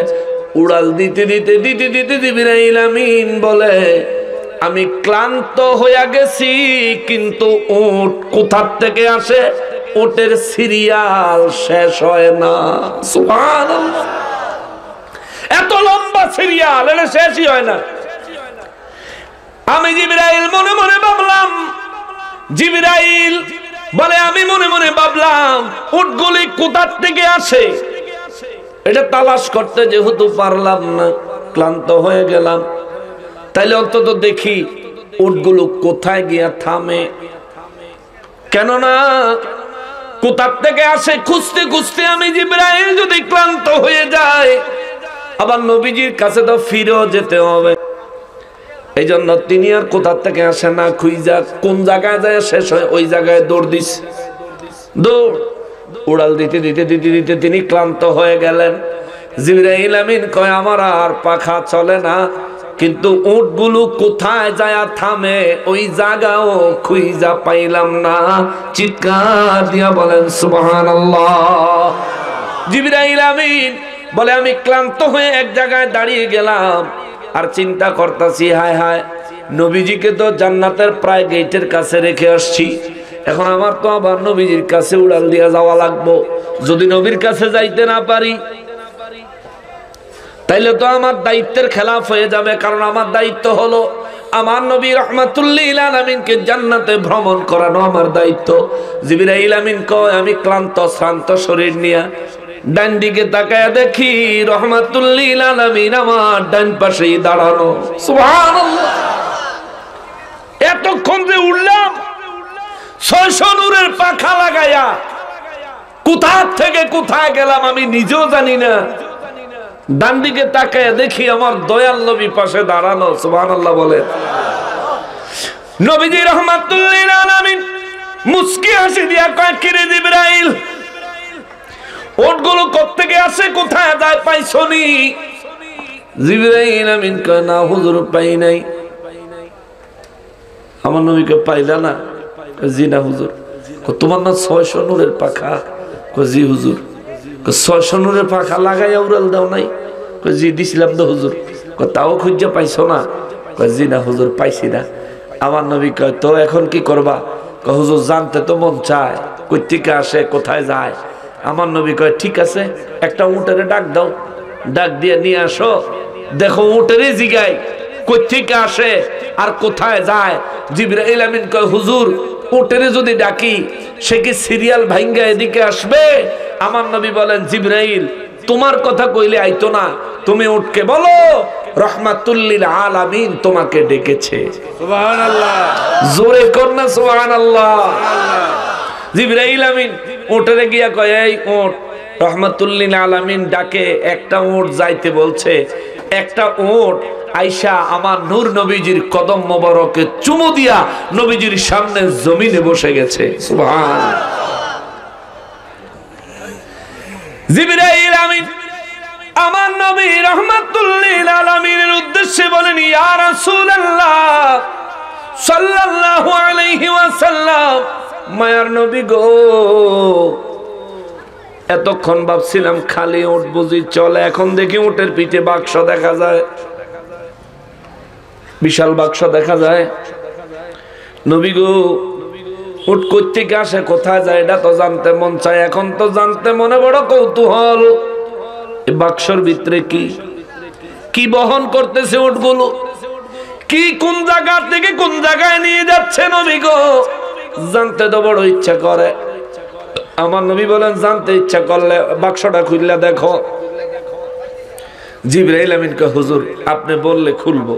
উড়াল দিতে দিতে দিতে দিতে জিবরাইল আমিন বলে, আমি ক্লান্ত হয়ে গেছি, কিন্তু উট কোথা থেকে আসে উটের সিরিয়াল শেষ হয় না। সুবহানাল্লাহ। এত লম্বা সিরিয়াল, এটা শেষই হয় না। আমি জিবরাইল মনে মনে ভাবলাম, জিবরাইল বলে, আমি মনে মনে ভাবলাম উটগুলি কোথা থেকে আসে, এটা তালাশ করতে যেহেতু পারলাম না, ক্লান্ত হয়ে গেলাম, তাইলে অন্তত দেখি উটগুলো কোথায় গিয়া থামে। কেননা কোথা থেকে আসে খুঁজতে খুঁজতে আমি জিবরাইল যদি ক্লান্ত হয়ে যায়, আবার নবীজির কাছে তো ফিরেও যেতে হবে। এই জন্য তিনি আর কোথা থেকে আসে না খুঁজা কোন জায়গায় যায় শেষ হয় ওই জায়গায় দৌড় দিছে। দৌড় উড়াল দিতে দিতে দিতে দিতে তিনি ক্লান্ত হয়ে গেলেন। জিবরাইল আমিন কয়, আমার আর পাখা চলে না, কিন্তু উটগুলো কোথায় যায় থামে ওই জায়গাও খুঁজা পাইলাম না। চিৎকার দিয়া বলেন সুবহানাল্লাহ। জিবরাইল আমিন বলে, আমি ক্লান্ত হয়ে এক জায়গায় দাঁড়িয়ে গেলাম আর চিন্তা করতেছি, হায় হায়, নবীজিকে তো জান্নাতের প্রায় গেটের কাছে রেখে আসছি, এখন আমার তো আবার নবীজির কাছে উড়াল দিয়া যাওয়া লাগবো। যদি নবীর কাছে যাইতে না পারি তাইলে তো আমার দায়িত্বের খেলাফ হয়ে যাবে, কারণ আমার দায়িত্ব হলো আমার নবী রাহমাতুল্লিল আলামিনকে জান্নাতে ভ্রমণ করানো আমার দায়িত্ব। জিবরাইল আমিন কয়, আমি ক্লান্ত শ্রান্ত শরীর নিয়ে ডান দিকে তাকায়া দেখি রাহমাতুল্লিল আলামিন আমার ডান পাশেই দাঁড়ানো। সুবহানাল্লাহ। এতক্ষণ যে উড়লাম 600 নূরের পাখা লাগায়া, কোথা থেকে কোথায় গেলাম আমি নিজেও জানি না। ডান দিকে তাকায়া দেখি আমার দয়াল নবী পাশে দাঁড়ানো। সুবহানাল্লাহ বলে। নবীজি রাহমাতুল্লিল আলামিন মুস্কি হাসি দিয়া কয়, কিরে জিবরাইল, ওটগুলো কোত্থেকে আসে, কোথায় যায়, পাইছনি? জিবরাইল আমিন কয়, না হুজুর, পাই নাই। আমার নবীকে পাইলা না? জি না হুজুর। তোমার না 600 নূরের পাখা? জি হুজুর। 600 নূরের পাখা লাগাইয়া উড়াল দাও নাই? জি দিছিলাম তো হুজুর। তাও খুঁজে পাইছো না? জি না হুজুর, পাইছি না। আমার নবী কয়, তো এখন কি করবা? হুজুর, জানতে তো মন চায়, কই থেকে আসে, কোথায় যায়। আমার নবী কয়, ঠিক আছে, একটা উটেরে ডাক দাও, ডাক দিয়ে নিয়ে আসো, দেখো উটেরে জিগাই কই থেকে আসে আর কোথায় যায়। জিবরাইল আমিন কয়, হুজুর, উটেরে যদি ডাকি সে কি সিরিয়াল ভাঙ্গা এদিকে আসবে? আমার নবী বলেন, জিবরাইল, তোমার কথা কইলে আইতো না, তুমি উটকে বলো রহমাতুল লিল আলামিন তোমাকে ডেকেছে। সুবহানাল্লাহ, জোরে কর না সুবহানাল্লাহ। জিবরাইল আমিন উটেরে গিয়া কয়, এই উট, রহমাতুল লিল আলামিন ডাকে, একটা উট যাইতে বলছে। একটা উট আইসা আমার নূর নবীজির কদম মোবারকে চুমু দিয়া নবীজির সামনে জমিনে বসে গেছে। সুবহানাল্লাহ। জিবরাইল আমিন আমার নবী রহমাতুল লিল আলামিনের উদ্দেশ্যে বলেন, ইয়া রাসূলুল্লাহ সাল্লাল্লাহু আলাইহি ওয়াসাল্লাম, মায়ার নবী গো, এতক্ষণ ভাবছিলাম খালি উট বুঝি চলে, এখন দেখি উটের পিঠে বাক্স দেখা যায়, বিশাল বাক্স দেখা যায়। নবী গো, উট কই থেকে আসে, কোথায় যায়, এটা তো জানতে মন চায়, এখন তো জানতে মনে বড় কৌতূহল। এই বাক্সর ভিতরে কি কি বহন করতেছে উটগুলো, কি কোন জায়গা থেকে কোন জায়গায় নিয়ে যাচ্ছে নবী গো, জানতে তো বড় ইচ্ছা করে। আমার নবী বলেন, জানতে ইচ্ছা করলে বাক্সটা খুললে দেখো। জিবরাইল আমিন কয়, হুজুর, আপনি বললে খুলবো।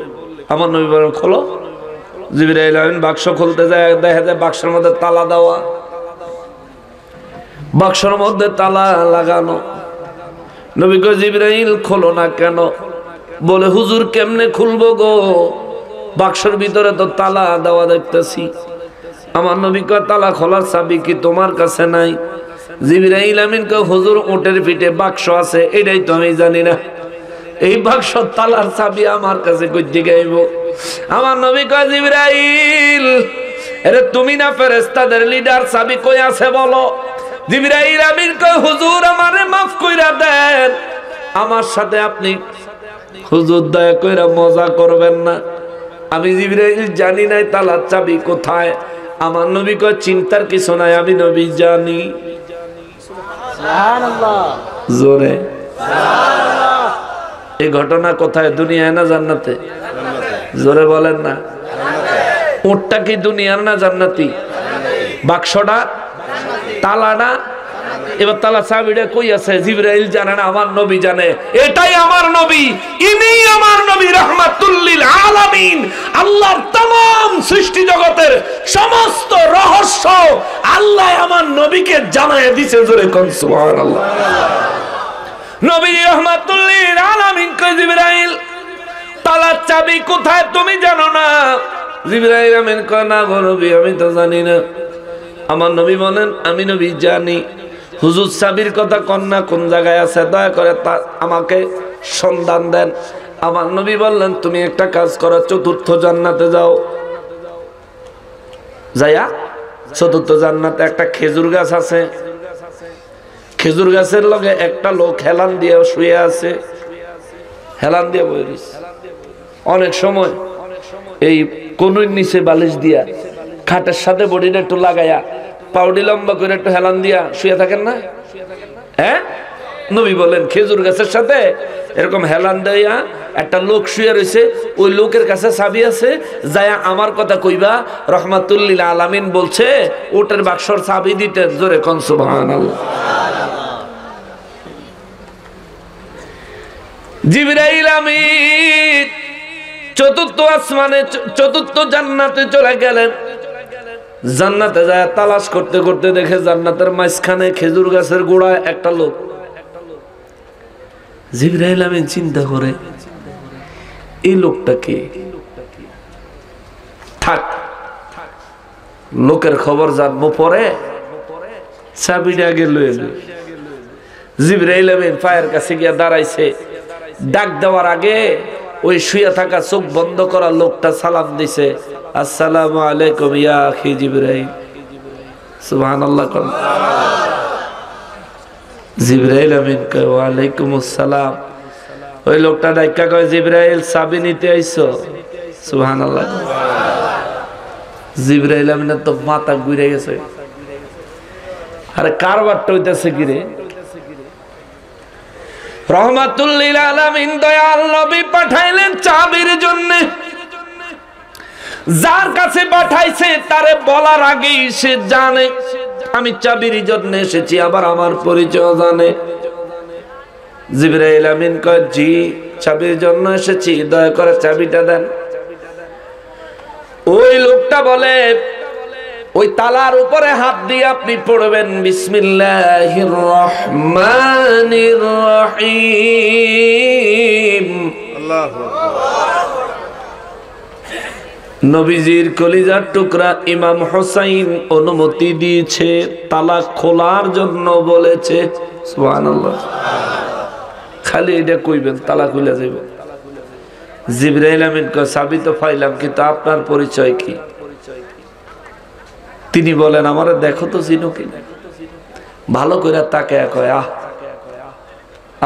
আমার নবী বলেন, খোলো। জিবরাইল আমিন বাক্স খুলতে যায়, দেখা যায় বাক্সের মধ্যে তালা দেওয়া, বাক্সের মধ্যে তালা লাগানো। নবী কয়, জিবরাইল খোলো না কেন? বলে, হুজুর, কেমনে খুলবো গো, বাক্সের ভিতরে তো তালা দেওয়া দেখতেছি। আমার নবী কয়, তালা খোলার চাবি কি তোমার কাছে নাই? জিবরাইল আমিন কয়, হুজুর, উটের পিঠে বাক্স আছে, এটাই তো আমি জানি না, এই বাক্স তালার চাবি আমার কাছে কই থেকে আইব? আমার নবী কয়, জিবরাইল, আরে তুমি না ফেরেশতাদের লিডার, চাবি কই আছে বলো। জিবরাইল আমিন কয়, হুজুর, আমারে মাফ কইরা দেন, আমার সাথে আপনি হুজুর দয়া কইরা মজা করবেন না, আমি জিবরাইল জানি নাই তালার চাবি কোথায়। আমার নবী কয়, চিন্তার কিছু নাই, আমি নবী জানি। সুবহানাল্লাহ, জোরে সুবহানাল্লাহ। এই ঘটনা কোথায়? দুনিয়ায় না জান্নাতে? জোরে বলেন না। উটটা কি দুনিয়ার না জান্নাতি? বাক্সটা, তালাটা, এবার তালা চাবিটা কই আছে? জিবরাইল জানে না, আমার নবী জানে। এটাই আমার নবী, ইনি আমার নবী রাহমাতুল লিল আলামিন। আল্লাহর तमाम সৃষ্টি জগতের সমস্ত রহস্য আল্লাহ আমার নবীকে জানায় দিয়েছে। জোরে কোন সুবহানাল্লাহ। নবী রাহমাতুল লিল আলামিন কয়, জিবরাইল, তালার চাবি কোথায় তুমি জানো না? জিবরাইল আমিন কয়, না গো নবী, আমি তো জানি না। আমার নবী বলেন, আমি নবী জানি। হুজুর, চাবির কথা কন্যা কোন জায়গায় আছে, দয়া করে আমাকে সন্ধান দেন। আমার নবী বললেন, তুমি একটা কাজ করো, চতুর্থ জান্নাতে যাও, যাইয়া চতুর্থ জান্নাতে একটা খেজুর গাছ আছে, খেজুর গাছের লগে একটা লোক হেলান দিয়ে শুয়ে আছে, হেলান দিয়ে বই দিছে। অনেক সময় এই কোনুর নিচে বালিশ দিয়া খাটের সাথে বডিটা একটু লাগাইয়া পাউডি লম্বা করে একটু হেলান দিয়া শুয়ে থাকেন না? হ্যাঁ, নবী বলেন, খেজুর গাছের সাথে এরকম হেলান দেয়া একটা লোক শুয়ে রয়েছে, ওই লোকের কাছে চাবি আছে, যায়া আমার কথা কইবা, রহমাতুল লিল আলামিন বলছে ওটের বাক্সর চাবি দিতেন। জোরে কোন সুবহানাল্লাহ। জিবরাইল আমিন চতুর্থ আসমানে, চতুর্থ জান্নাতে চলে গেলেন। জান্নাতে যায় তালাশ করতে করতে দেখে জান্নাতের মাঝখানে খেজুর গাছের গোড়ায় একটা লোক। জিবরাইল আমিন চিন্তা করে, এই লোকটা কে? থাক, লোকের খবর জানবো পরে, চাবিটা আগে লয়ে এলো। জিবরাইল আমিন পায়ের কাছে গিয়া দাঁড়াইছে। ডাক দেওয়ার আগে ওই শুয়ে থাকা চোখ বন্ধ করা লোকটা সালাম দিছে, আসসালামু আলাইকুম ইয়া আখি জিবরাইল। সুবহানাল্লাহ। জিবরাইল আমিন কয় ওয়ালাইকুম আসসালাম। ওই লোকটা ডাইকা কয় জিবরাইল চাবি নিতে আইছো? সুবহানাল্লাহ। জিবরাইল আমিনের তো মাথা ঘুরে গেছে, আরে কারবারটা হইতেছে কি রে? রহমাতুল লিল আলামিন দয়াল নবী পাঠাইলেন চাবির জন্য। যার কাছে পাঠাইছে তারে বলার আগেই সে জানে আমি চাবির জন্য এসেছি, আবার আমার পরিচয় জানে। জিবরাইল আমিন কয় জি চাবির জন্য এসেছি, দয়া করে চাবিটা দেন। ওই লোকটা বলে ওই তালার উপরে হাত দিয়ে আপনি পড়বেন বিসমিল্লাহির রহমানির রহিম। আল্লাহু আকবার। নবীজির কলিজার টুকরা ইমাম হুসাইন অনুমতি দিয়েছে, তালা খোলার জন্য বলেছে। সুবহানাল্লাহ। খালি এটা কইবেন তালা খুলে যাবে। জিবরাইল আমিন কয় চাবি তো পাইলাম, কিন্তু আপনার পরিচয় কি? তিনি বলেন আমারে দেখো তো চিনো কিনা। ভালো করে তাকে কয় আহ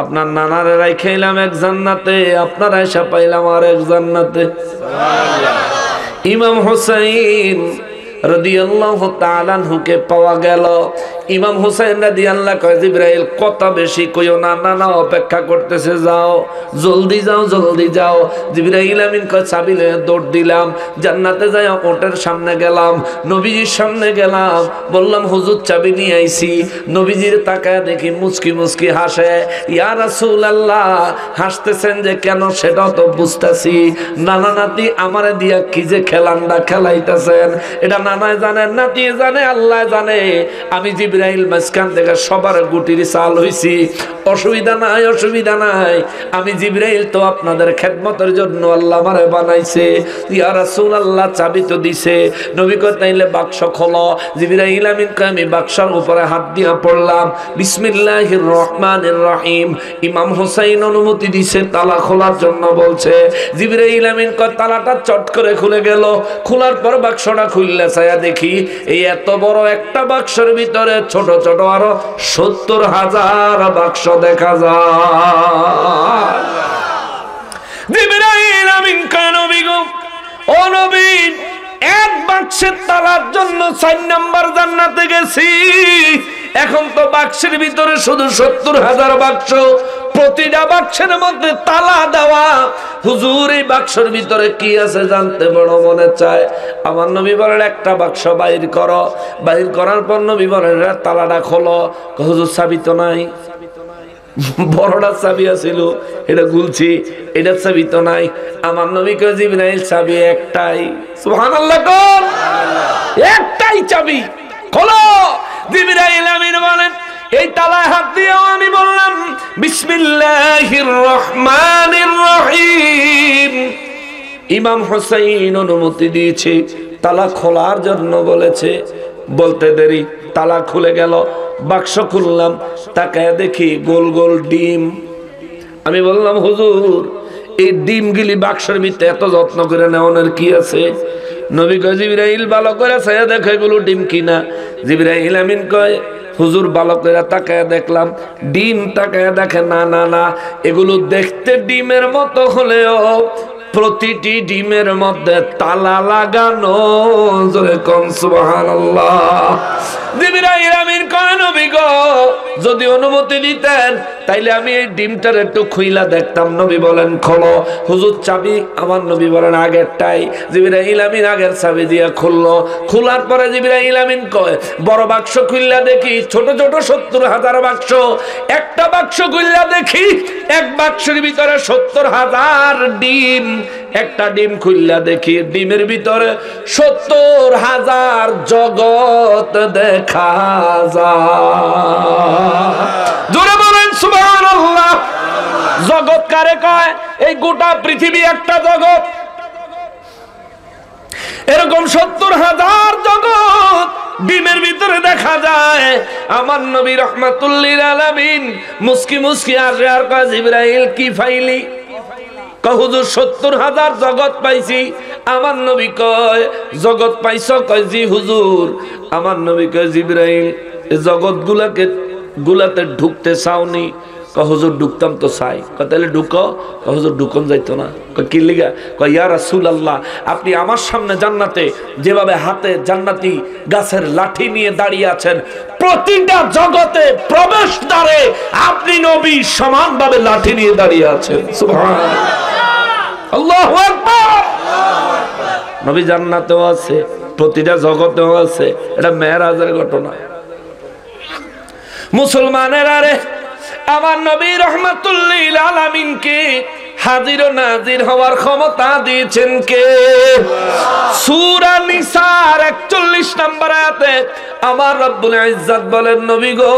আপনার নানারে রাইখাইলাম এক জান্নাতে, আপনার আয়েশা পাইলাম আর এক জান্নাতে। ইমাম হুসাইন রাদিয়াল্লাহু তাআলা আনহুকে পাওয়া গেল। ইমাম হুসাইন রাদিয়াল্লাহু কয় জিবরাইল কথা বেশি কইও না, নানা অপেক্ষা করতেছে, যাও জলদি যাও জলদি যাও। জিবরাইল আমিন কয় চাবি লয়ে দৌড় দিলাম, জান্নাতে যাই ওটের সামনে গেলাম, নবীজির সামনে গেলাম, বললাম হুজুর চাবি নিয়ে আইছি। নবীজির তাকায় দেখি মুচকি মুচকি হাসে। ইয়া রাসূলুল্লাহ, হাসতেছেন যে কেন সেটাও তো বুঝতাছি। নানা নাতি আমারে দিয়া কি যে খেলান্ডা খেলাইতেছেন, এটা নানায় জানেন নাতি জানে আল্লাহ জানে। আমি জিবরাইল মাঝখান থেকে সবার গুটির চাল হইছি, অসুবিধা নাই অসুবিধা নাই। আমি জিবরাইল তো আপনাদের খেদমতের জন্য আল্লাহ আমারে বানাইছে। ইয়া রাসূলুল্লাহ চাবি তো দিছে। নবী কয় তাইলে বাক্স খোলো। জিবরাইল আমিন কয় আমি বাক্সের উপরে হাত দিয়া পড়লাম বিসমিল্লাহির রহমানির রহিম। ইমাম হুসাইন অনুমতি দিছে তালা খোলার জন্য বলছে। জিবরাইল আমিন কয় তালাটা চট করে খুলে গেল। খোলার পর বাক্সটা খুললে ছায়া দেখি এই এত বড় একটা বাক্সের ভিতরে ছোট ছোট আরো ৭০,০০০ বাক্স দেখা যায়। জিবরাইল আমিন কয় নবী গো, ও নবী, এক বাক্সের তালার জন্য ৪ নাম্বার জান্নাতে গেছি। এখন তো বাক্সের ভিতরে শুধু ৭০,০০০ বাক্স, প্রতিটা বাক্সের মধ্যে তালা দেওয়া। হুজুর এই বাক্সের ভিতরে কি আছে জানতে বড় মনে চায়। আমার নবী বলেন একটা বাক্স বাইর করো। বাইর করার পর নবী বলেন তালাটা খোলো। হুজুর চাবি তো নাই। বড়টা চাবি আছিল, এটা খুলছি, এটা চাবি তো নাই। আমার নবী কয় জিবরাইল চাবি একটাই। সুবহানাল্লাহ কর, একটাই চাবি, খোলো। জিবরাইল আমিন বলেন এই তালায় হাত দিয়েও আমি বললাম বিসমিল্লাহির রহমানির রহিম। ইমাম হুসাইন অনুমতি দিয়েছে, তালা খোলার জন্য বলেছে। বলতে দেরি তালা খুলে গেল। বাক্স খুললাম, তাকায় দেখি গোল গোল ডিম। আমি বললাম হুজুর এই ডিমগুলি বাক্সের ভিতরে এত যত্ন করে নেওয়ার কি আছে? নবী কয় জিবরাইল ভালো করে ছায়া দেখো এগুলো ডিম কিনা। জিবরাইল আমিন কয় হুজুর ভালো করে তাকায় দেখলাম ডিম। তাকায় দেখে না না না, এগুলো দেখতে ডিমের মতো হলেও প্রতিটি ডিমের মধ্যে তালা লাগানো। জোরে কোন সুবহানাল্লাহ। জিবরাইল আমিন কয় নবী গো, যদি অনুমতি দিতেন তাইলে আমি এই ডিমটার একটু খুইলা দেখতাম। নবী বলেন খোলো। হুজুর চাবি আমার নবী বলেন আগেরটাই। জিবরাইল আমিন আগের চাবি দিয়ে খুললো। খোলার পরে জিবরাইল আমিন কয় বড় বাক্স খুললা দেখি ছোট ছোট ৭০,০০০ বাক্স। একটা বাক্স খুললা দেখি এক বাক্সের ভিতরে ৭০,০০০ ডিম। একটা ডিম খুললা দেখি ডিমের ভিতরে ৭০,০০০ জগৎ দেখা যায়। জোরে বলেন সুবহানাল্লাহ। জগৎ কারে কয়? এই গোটা পৃথিবী একটা জগৎ। এরকম ৭০,০০০ জগৎ ডিমের ভিতরে দেখা যায় আমার নবী রাহমাতুল লিল আলামিন মুস্কি মুস্কি আসে আর কয় জিবরাইল কি ফাইলি? কয় হুজুর ৭০,০০০ জগৎ পাইছি। আমার নবী কয় জগৎ পাইছো? কয় জি হুজুর। আমার নবী কয় জিবরাইল এই জগৎ গুলাতে ঢুকতে চাওনি? কয় হুজুর ঢুকতাম তো চাই। কয় তাহলে ঢুকো? কয় হুজুর ঢুকন যাইতো না। কয় কি লিগা? কয় ইয়া রাসূলুল্লাহ আপনি আমার সামনে জান্নাতে যেভাবে হাতে জান্নাতি গাছের লাঠি নিয়ে দাঁড়িয়ে আছেন, প্রতিটা জগতে প্রবেশ দ্বারে আপনি নবী সমানভাবে লাঠি নিয়ে দাঁড়িয়ে আছেন। সুবহানাল্লাহ, আল্লাহু আকবার। নবী জান্নাতেও আছে, প্রতিটা জগতেও আছে। এটা মেরাজের ঘটনা। মুসলমানের আরে আমার নবী রাহমাতুল লিল আলামিনকে হাজির ও নাজির হওয়ার ক্ষমতা দিয়েছেন কে? সূরা নিসার ৪১ নম্বর আয়াতে আমার রব্বুল ইজ্জত বলেন, নবী গো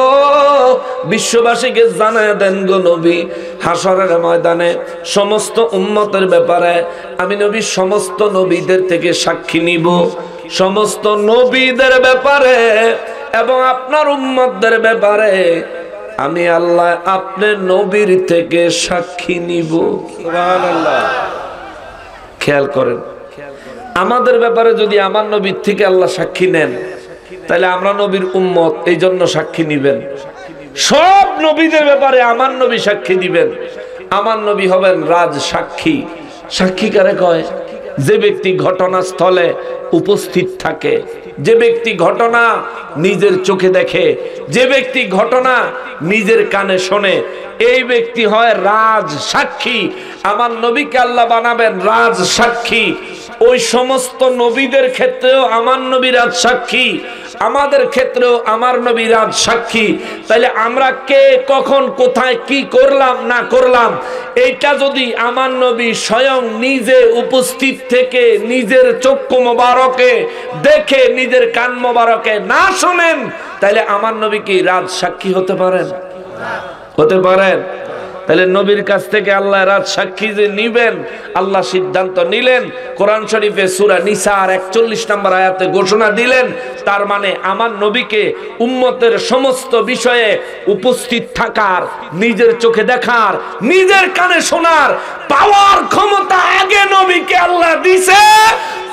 বিশ্ববাসীকে জানায় দেন গো নবী, হাসরের ময়দানে সমস্ত উম্মতের ব্যাপারে আমি নবী সমস্ত নবীদের থেকে সাক্ষী নিব, সমস্ত নবীদের ব্যাপারে এবং আপনার উম্মতদের ব্যাপারে আমি আল্লাহ আপনার নবীর থেকে সাক্ষী নিব। সুবহানাল্লাহ। খেয়াল করেন, আমাদের ব্যাপারে যদি আমার নবীর থেকে আল্লাহ সাক্ষী নেন তাহলে আমরা নবীর উম্মত, এই জন্য সাক্ষী নিবেন। সব নবীদের ব্যাপারে আমার নবী সাক্ষী দিবেন। আমার নবী হবেন রাজ সাক্ষী। সাক্ষী কারে কয়? যে ব্যক্তি ঘটনাস্থলে উপস্থিত থাকে, যে ব্যক্তি ঘটনা নিজের চোখে দেখে, যে ব্যক্তি ঘটনা নিজের কানে শোনে, এই ব্যক্তি হয় রাজ সাক্ষী। আমার নবীকে আল্লাহ বানাবেন রাজ সাক্ষী। ওই সমস্ত নবীদের ক্ষেত্রেও আমার নবী রাজ সাক্ষী, আমাদের ক্ষেত্রেও আমার নবী রাজ সাক্ষী। তাইলে আমরা কে কখন কোথায় কি করলাম না করলাম, এইটা যদি আমার নবী স্বয়ং নিজে উপস্থিত থেকে নিজের চক্ষু মোবারকে দেখে নিজের কান মোবারকে না শোনেন, তাইলে আমার নবী কি রাজ সাক্ষী হতে পারেন? হতে পারেন? তাহলে নবীর কাছ থেকে আল্লাহ রাজ সাক্ষী যে নিবেন, আল্লাহ সিদ্ধান্ত নিলেন, কোরআন শরীফে সূরা নিসার ৪১ নম্বর আয়াতে ঘোষণা দিলেন। তার মানে আমার নবীকে উম্মতের সমস্ত বিষয়ে উপস্থিত থাকার, নিজের চোখে দেখার, নিজের কানে শোনার পাওয়ার ক্ষমতা আগে নবীকে আল্লাহ দিছে,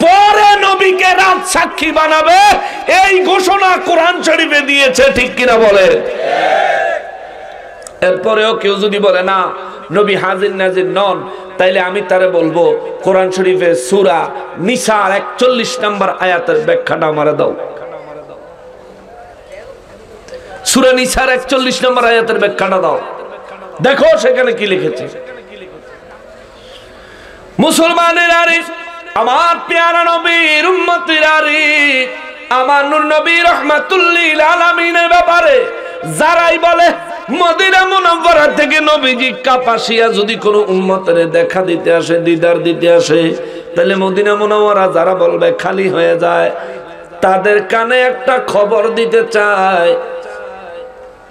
পরে নবীকে রাজ সাক্ষী বানাবে, এই ঘোষণা কোরআন শরীফে দিয়েছে। ঠিক কিনা বলে? এরপরেও কেউ যদি বলে না নবী হাজির নাজির নন, তাইলে আমি তারে বলবো কোরআন শরীফে সূরা নিসার ৪১ নম্বর আয়াতের ব্যাখ্যাটা আমারে দাও। সূরা নিসার ৪১ নম্বর আয়াতের ব্যাখ্যাটা দাও, দেখো সেখানে কি লিখেছে। মুসলমানের আরে, আমার পেয়ারা নবীর উম্মতের আরে, আমার নূর নবী রাহমাতুল লিল আলামিনের ব্যাপারে যারাই বলে মদিনা মুনাওয়ারা থেকে নবীজি কাপাসিয়া যদি কোনো উম্মতের দেখা দিতে আসে, দিদার দিতে আসে, তাহলে মদিনা মুনাওয়ারা যারা বলবে খালি হয়ে যায়, তাদের কানে একটা খবর দিতে চায়।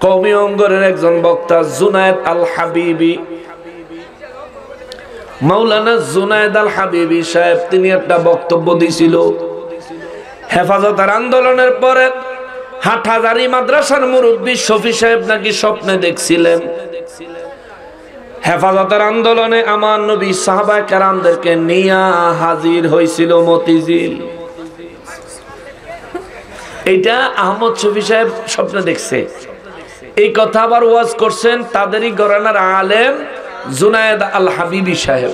কওমি অঙ্গরের একজন বক্তা জুনায়েদ আল হাবিবি, মাওলানা জুনায়েদ আল হাবিবি সাহেব, তিনি একটা বক্তব্য দিয়েছিল। হেফাজতের আন্দোলনের পরে হাটহাজারী মাদ্রাসার মুরব্বী শফি সাহেব নাকি স্বপ্নে দেখছিলেন হেফাজতের আন্দোলনে আমার নবী সাহাবায়ে কেরামদেরকে নিয়ে হাজির হয়েছিল মতিঝিল। এইটা আহমদ শফি সাহেব স্বপ্নে দেখছে। এই কথা আবার ওয়াজ করছেন তাদেরই ঘরানার আলেম জুনায়েদ আল হাবিবি সাহেব।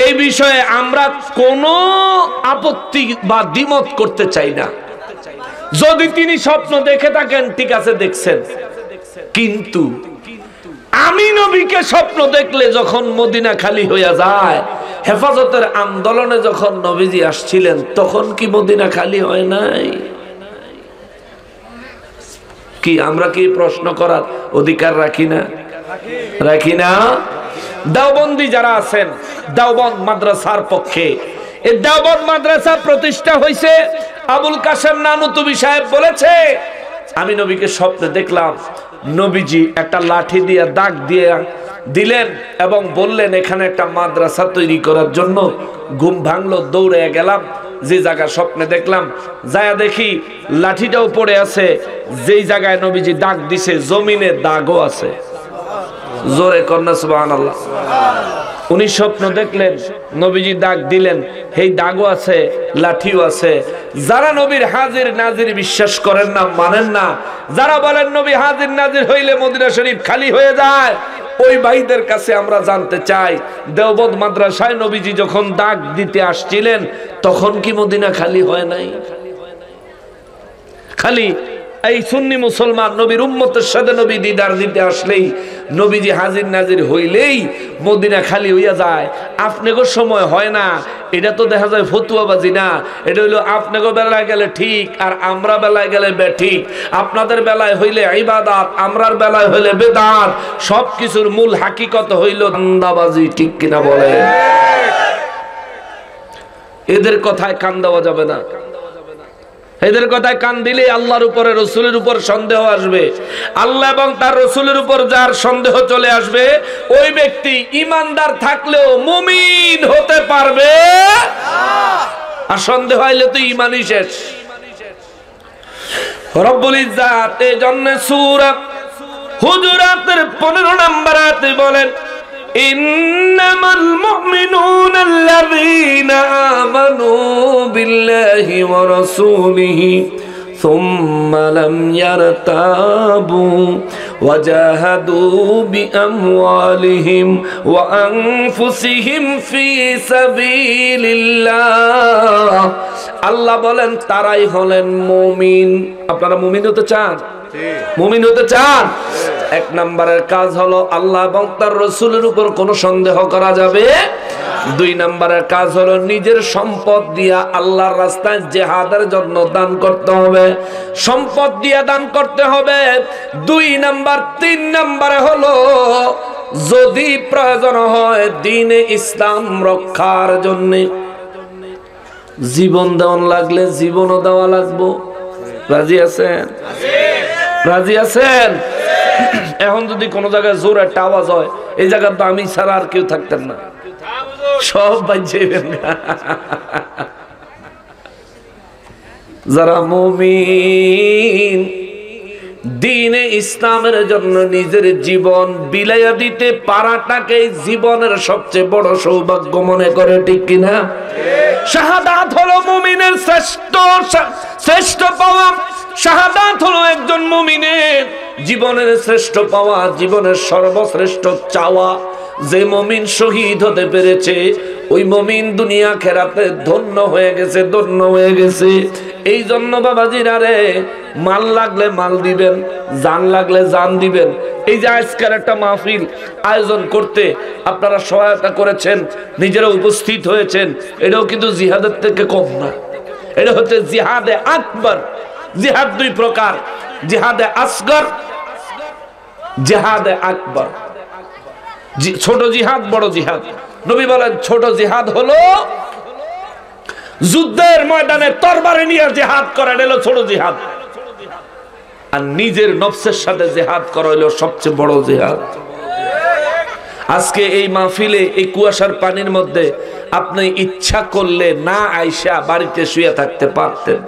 এই বিষয়ে আমরা কোনো আপত্তি বা দ্বিমত করতে চাই না। যদি তিনি স্বপ্ন দেখে থাকেন ঠিক আছে, দেখছেন, কিন্তু আমি নবীকে স্বপ্ন দেখলে যখন মদিনা খালি হয়ে যায়, হেফাজতের আন্দোলনে যখন নবীজি আসছিলেন তখন কি মদিনা খালি হয় নাই? কি আমরা কি প্রশ্ন করার অধিকার রাখি না? রাখি না? দেওবন্দি যারা আছেন, দেওবন্দ মাদ্রাসার পক্ষে, এই দেওবন্দ মাদ্রাসা প্রতিষ্ঠা হয়েছে আবুল কাসেম নানুতুবি সাহেব বলেছে, আমি নবীকে স্বপ্নে দেখলাম, নবীজি একটা লাঠি দিয়ে দাগ দিয়ে দিলেন এবং বললেন এখানে একটা মাদ্রাসা তৈরি করার জন্য। ঘুম ভাঙলো, দৌড়ে গেলাম, যে জায়গা স্বপ্নে দেখলাম, যায়া দেখি লাঠিটাও পড়ে আছে, যেই জায়গায় নবীজি দাগ দিছে জমিনে দাগও আছে। জোরে কন্যা সুবহানাল্লাহ। উনি স্বপ্ন দেখলেন, নবীজি দাগ দিলেন, এই দাগও আছে, লাঠিও আছে। যারা নবীর হাজির নাজির বিশ্বাস করেন না, মানেন না, যারা বলেন নবী হাজির নাজির হইলে মদিনা শরীফ খালি হয়ে যায়, ওই ভাইদের কাছে আমরা জানতে চাই, দেওবন্দ মাদ্রাসায় নবীজি যখন দাগ দিতে আসছিলেন তখন কি মদিনা খালি হয় নাই? খালি এই সুন্নি মুসলমান নবীর উম্মতের সাথে নবী দিদার দিতে আসলেই, নবীজি হাজির নাজির হইলেই মদিনা খালি হইয়া যায়? আপনাগো সময় হয় না, এটা তো দেখা যায় ফতুয়াবাজি না, এটা হইলো আপনাগো বেলায় গেলে ঠিক আর আমরা বেলায় গেলে বেঠিক। আপনাদের বেলায় হইলে ইবাদত, আমরার বেলায় হইলে বেদাত। সবকিছুর মূল হাকিকত হইল দান্দাবাজি, ঠিক কিনা বলে? এদের কথায় কান দেওয়া যাবে না। এদের কথায় কান দিলে আল্লাহর উপরে রসুলের উপর সন্দেহ আসবে। আল্লাহ এবং তার রসুলের উপর যার সন্দেহ চলে আসবে, ওই ব্যক্তি ইমানদার থাকলেও মুমিন হতে পারবে আর সন্দেহ আইলে তো ইমানই শেষ। রব্বুল ইজ্জাত এজন্য সূরা হুজুরাতের 15 নম্বর আয়াতে বলেন, ইন্নামাল মুমিনুনা আল্লাযীনা আমানু বিল্লাহি ওয়া রাসূলিহি সুম্মা লাম ইয়ারতাবু ওয়া জাহাদু বিআমওয়ালিহিম ওয়া আনফুসিহিম ফি সাবিলিল্লাহ। আল্লাহ বলেন তারাই হলেন মুমিন। আপনারা মুমিন হতে চান? মুমিন হতে চান? এক নম্বরের কাজ হলো আল্লাহ এবং তার রাসূলের উপর কোনো সন্দেহ করা যাবে। দুই নম্বরের কাজ হলো নিজের সম্পদ দিয়া আল্লাহর রাস্তায় জিহাদের জন্য দান করতে হবে, সম্পদ দিয়া দান করতে হবে। দুই নাম্বার, তিন নম্বরে হলো যদি প্রয়োজন হয় দ্বীনে ইসলাম রক্ষার জন্য জীবন দেওয়ান লাগলে জীবনও দেওয়া লাগবো। রাজি আছেন? রাজি আছেন? এখন যদি কোন জায়গায় জোর একটা আওয়াজ হয়, এই জায়গায় তো আমি ছাড়া আর কেউ থাকতেন না, সব বাজবেন। যারা মুমিন দ্বীনে ইসলামের জন্য নিজের জীবন বিলাইয়া দিতে পারাটাকে জীবনের সবচেয়ে বড় সৌভাগ্য মনে করে, ঠিক কিনা? শাহাদাত হলো মুমিনের শ্রেষ্ঠ পাওয়া। শাহাদাত হলো একজন মুমিনের জীবনের শ্রেষ্ঠ পাওয়া, জীবনের সর্বশ্রেষ্ঠ চাওয়া। যে মুমিন শহীদ হতে পেরেছে, ওই মুমিন দুনিয়া খেরাতে ধন্য হয়ে গেছে, ধন্য হয়ে গেছে। এই জন্য বাবাজিরা রে, মাল লাগলে মাল দিবেন, জান লাগলে জান দিবেন। এই যে আজকের একটা মাহফিল আয়োজন করতে আপনারা সহায়তা করেছেন, নিজেরা উপস্থিত হয়েছেন, এটাও কিন্তু জিহাদের থেকে কম না। এটা হচ্ছে জিহাদে আকবর। জিহাদ দুই প্রকার, জিহাদে আসগর, জিহাদে আকবর। ছোট জিহাদ, বড় জিহাদ। নবী বলেন ছোট জিহাদ হলো যুদ্ধের ময়দানে তরবারি নিয়ে জিহাদ করা, এলো ছোট জিহাদ। আর নিজের নফসের সাথে জিহাদ করা হলো সবচেয়ে বড় জিহাদ। আজকে এই মাহফিলে এই কুয়াশার পানির মধ্যে আপনি ইচ্ছা করলে না আইসা বাড়িতে শুয়ে থাকতে পারতেন।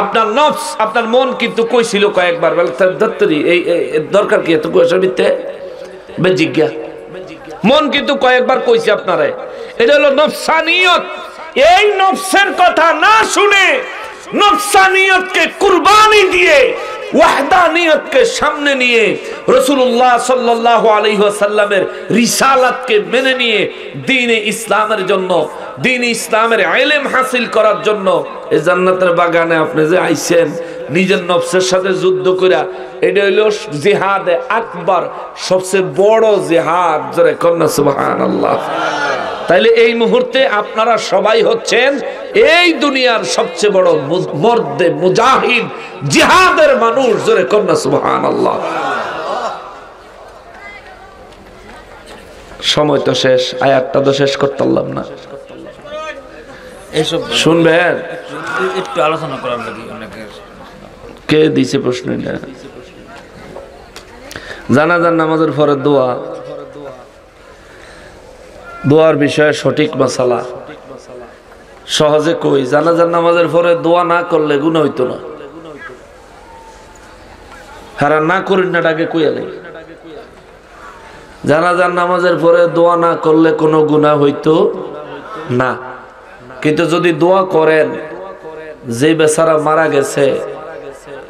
আপনার নফস, আপনার মন কিন্তু কইছিল কয়েকবার, এই দরকার কি এত কুয়াশার ভিতরে বেজিজ্ঞা। মন কিন্তু কয়েকবার কইছে আপনারে, এটা হলো নফসানিয়ত। এই নফসের কথা না শুনে নফসানিয়তকে কুরবানি দিয়ে ওয়াহদানিয়তকে সামনে নিয়ে রাসূলুল্লাহ সাল্লাল্লাহু আলাইহি ওয়াসাল্লামের রিসালাতকে মেনে নিয়ে দ্বীনে ইসলামের জন্য, দ্বীনে ইসলামের ইলম হাসিল করার জন্য এই জান্নাতের বাগানে আপনি যে আইছেন নিজের নফসের সাথে যুদ্ধ কইরা, এটা হলো জিহাদে আকবর, সবচেয়ে বড় জিহাদ। জোরে কন্না সুবহানাল্লাহ। তাইলে এই মুহূর্তে আপনারা সবাই হচ্ছেন এই দুনিয়ার সবচেয়ে বড় মর্দে মুজাহিদ, জিহাদের মানুষ। জোরে কন্না সুবহানাল্লাহ। সময় তো শেষ, আয়াতটা তো শেষ করতে পারলাম না। এইসব শুনবেন, একটু আলোচনা করার লাগি অনেকের কে দিছে প্রশ্নটা? জানাজার নামাজের পরে দোয়া, দোয়ার বিষয়ে সঠিক মাসালা। সহজে কই জানাজার নামাজের পরে দোয়া না করলে গুনাহ হইতো না। হারা না করেন না ডাকে কইয়া নেই, জানাজার নামাজের পরে দোয়া না করলে কোনো গুনাহ হইতো না। কিন্তু যদি দোয়া করেন, যে বেচারা মারা গেছে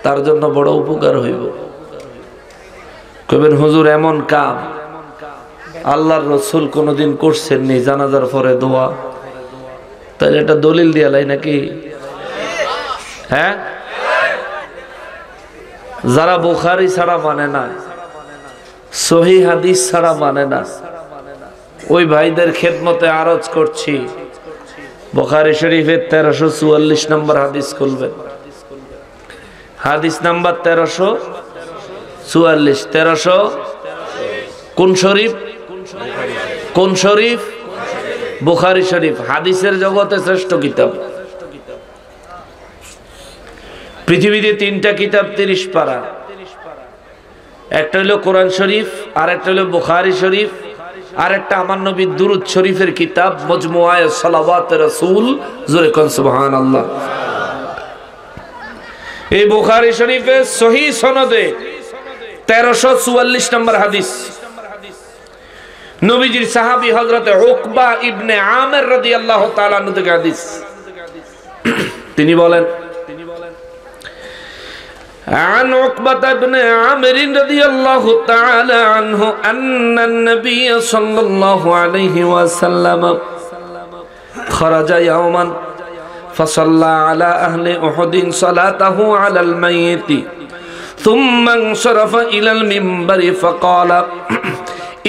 তার জন্য বড় উপকার হইব। কইবেন হুজুর এমন কাম আল্লাহর রাসূল কোনদিন করছেননি, জানাজার পরে দোয়া, তাহলে এটা দলিল দিয়া লাই নাকি? হ্যাঁ, যারা বুখারী ছাড়া মানে না, সহিহ হাদিস ছাড়া মানে না, ওই ভাইদের খেদমতে আরজ করছি, বুখারী শরীফের 1344 নম্বর হাদিস খুলবেন। হাদিস নাম্বার 1344। 1300 কোন শরীফ? কোন শরীফ? বুখারী শরীফ। হাদিসের জগতে শ্রেষ্ঠ কিতাব। পৃথিবীতে 3টা কিতাব 30 পারা, একটা হলো কোরআন শরীফ, আর একটা হলো বুখারী শরীফ, আর একটা আমার নবীর দুরূদ শরীফের কিতাব মজমুআয়ে সালাওয়াতে রাসূল। জোরে কোন সুবহানাল্লাহ। এই বুখারী শরীফে সহিহ সনদে 1344 নম্বর হাদিস, নবীজির সাহাবী হযরত উকবা ইবনে আমির রাদিয়াল্লাহু তাআলা আনহু থেকে হাদিস। তিনি বলেন, عن عقبة بن عامر رضي الله تعالى عنه أن النبي صلى الله عليه وسلم خرج يوما فصلى على أهل أحد صلاته على الميت ثم انصرف إلى المنبر فقال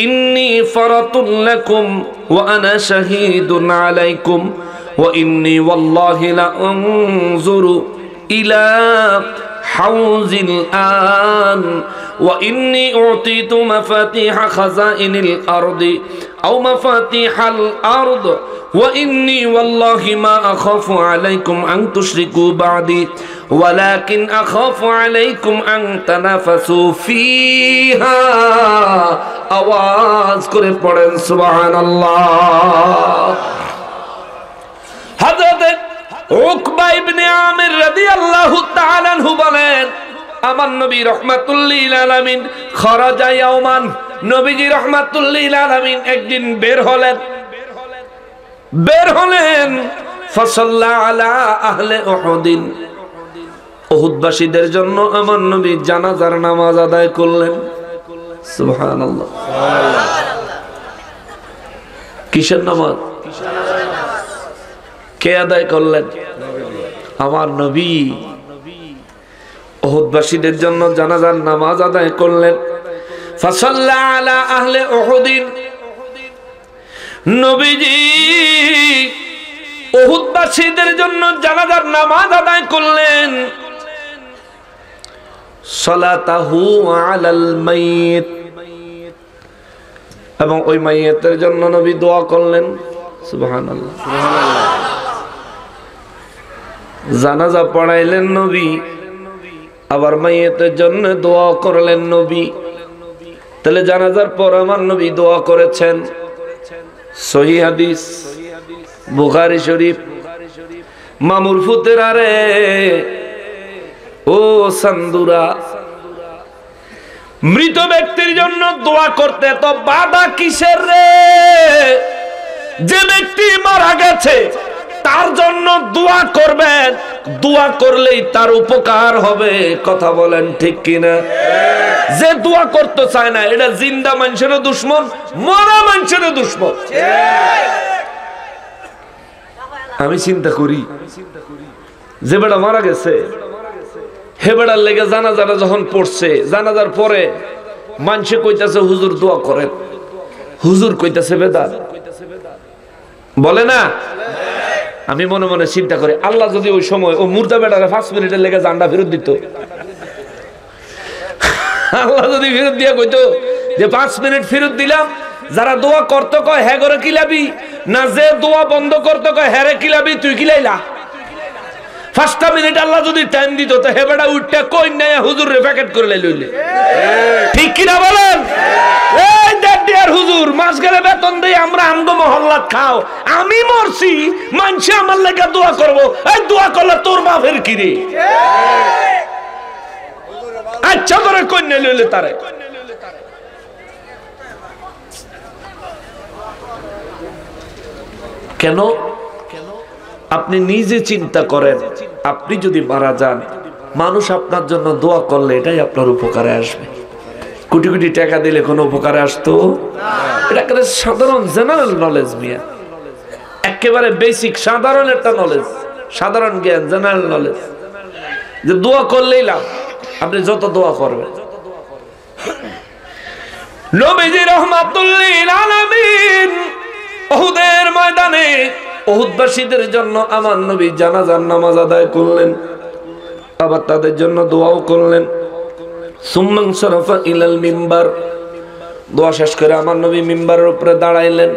إني فرط لكم وأنا شهيد عليكم وإني والله لأنظر إلى حوز الآن وإني أعطيت مفاتيح خزائن الأرض أو مفاتيح الأرض وإني والله ما أخاف عليكم أن تشركوا بعدي ولكن أخاف عليكم أن تنافسوا فيها আওয়াজ করে পড়েন সুবহানাল্লাহ। হযরত উকবা ইবনে আমির রাদিয়াল্লাহু তাআলা আনহু বলেন, আমার নবী রাহমাতুল্লিল আলামিন খরাজা ইয়াওমান, নবীজি রাহমাতুল্লিল আলামিন একদিন বের হলেন ফাসাল্লা আলা আহলে উহুদিন, উহুদবাসীদের জন্য আমার নবী জানাজার নামাজ আদায় করলেন। সুবহানাল্লাহ। কিসের নামাজ? কে আদায় করলেন? আমার নবী উহুদবাসীদের জন্য জানাজার নামাজ আদায় করলেন। ফাসাল্লা আলা আহলে উহুদিন, নবীজি উহুদবাসীদের জন্য জানাজার নামাজ আদায় করলেন। সালাতাহু আলাল মাইয়িত, এবং ওই মাইয়িতের জন্য নবী দোয়া করলেন। সুবহানাল্লাহ। জানাজা পড়াইলেন নবী, আবার মাইয়িতের জন্য দোয়া করলেন নবী। তাহলে জানাজার পর আমার নবী দোয়া করেছেন। সহিহ হাদিস, বুখারী শরীফ। মামুর ফুতেরা রে ও সান্দুরা, মৃত ব্যক্তির জন্য দোয়া করতে তো বাধা কিসের রে? যে ব্যক্তি মারা গেছে তার জন্য দোয়া করবেন, দোয়া করলেই তার উপকার হবে। কথা বলেন ঠিক কিনা? যে দোয়া করতে চায় না, এটা জিন্দা মানুষেরও দুশ্মন, মরা মানুষেরও দুশ্মন। আমি চিন্তা করি, যে বেটা মারা গেছে হে বেটার লেগে জানাজাটা যখন পড়ছে, জানাজার পরে মানুষে কইতাছে হুজুর দোয়া করেন, হুজুর কইতাছে বেদাত, বলে না? আমি মনে মনে চিন্তা করি, আল্লাহ যদি ওই সময় ও মুর্দা বেটারে 5 মিনিটের লেগে জানটা ফেরত দিত, আল্লাহ যদি ফেরত দিয়া কইতো যে 5 মিনিট ফেরত দিলাম, যারা দোয়া করতে কয় হ্যাঁ করে কিলাবি না, যে দোয়া বন্ধ করতে কয় হ্যাঁ রে কিলাবি, তুই কিলাইলা? 5টা মিনিট আল্লাহ যদি টাইম দিত, তো হে বেটা উঠটা কই নাই হুজুর রে প্যাকেট করে লইলে, ঠিক কিনা বলেন? এই চেয়ার হুজুর মাস গেলে বেতন দেই আমরা আমগো মহল্লা খাও, আমি মরছি মানুষে আমার লেগে দোয়া করব, এই দোয়া করলে তোর বাপের কি রে? আচ্ছা করে কন্যা লইলে তারে কেন? আপনি নিজে চিন্তা করেন, আপনি যদি মারা যান মানুষ আপনার জন্য দোয়া করলে এটাই আপনার উপকারে আসবে। কোটি কোটি টাকা দিলে কোনো উপকারে আসতো? এটা একটা সাধারণ জেনারেল নলেজ মিয়া, একেবারে বেসিক সাধারণ একটা নলেজ, সাধারণ জ্ঞান, জেনারেল নলেজ, যে দোয়া করলেই লাভ। আপনি যত দোয়া করবেন। নবীজি রাহমাতুল লিল আলামিন উহুদের ময়দানে উহুদবাসীদের জন্য আমার নবী জানাজার নামাজ আদায় করলেন, আবার তাদের জন্য দোয়াও করলেন। সুম্মান সরাফা ইলাল মিম্বার, দোয়া শেষ করে আমার নবী মিম্বারের উপরে দাঁড়াইলেন।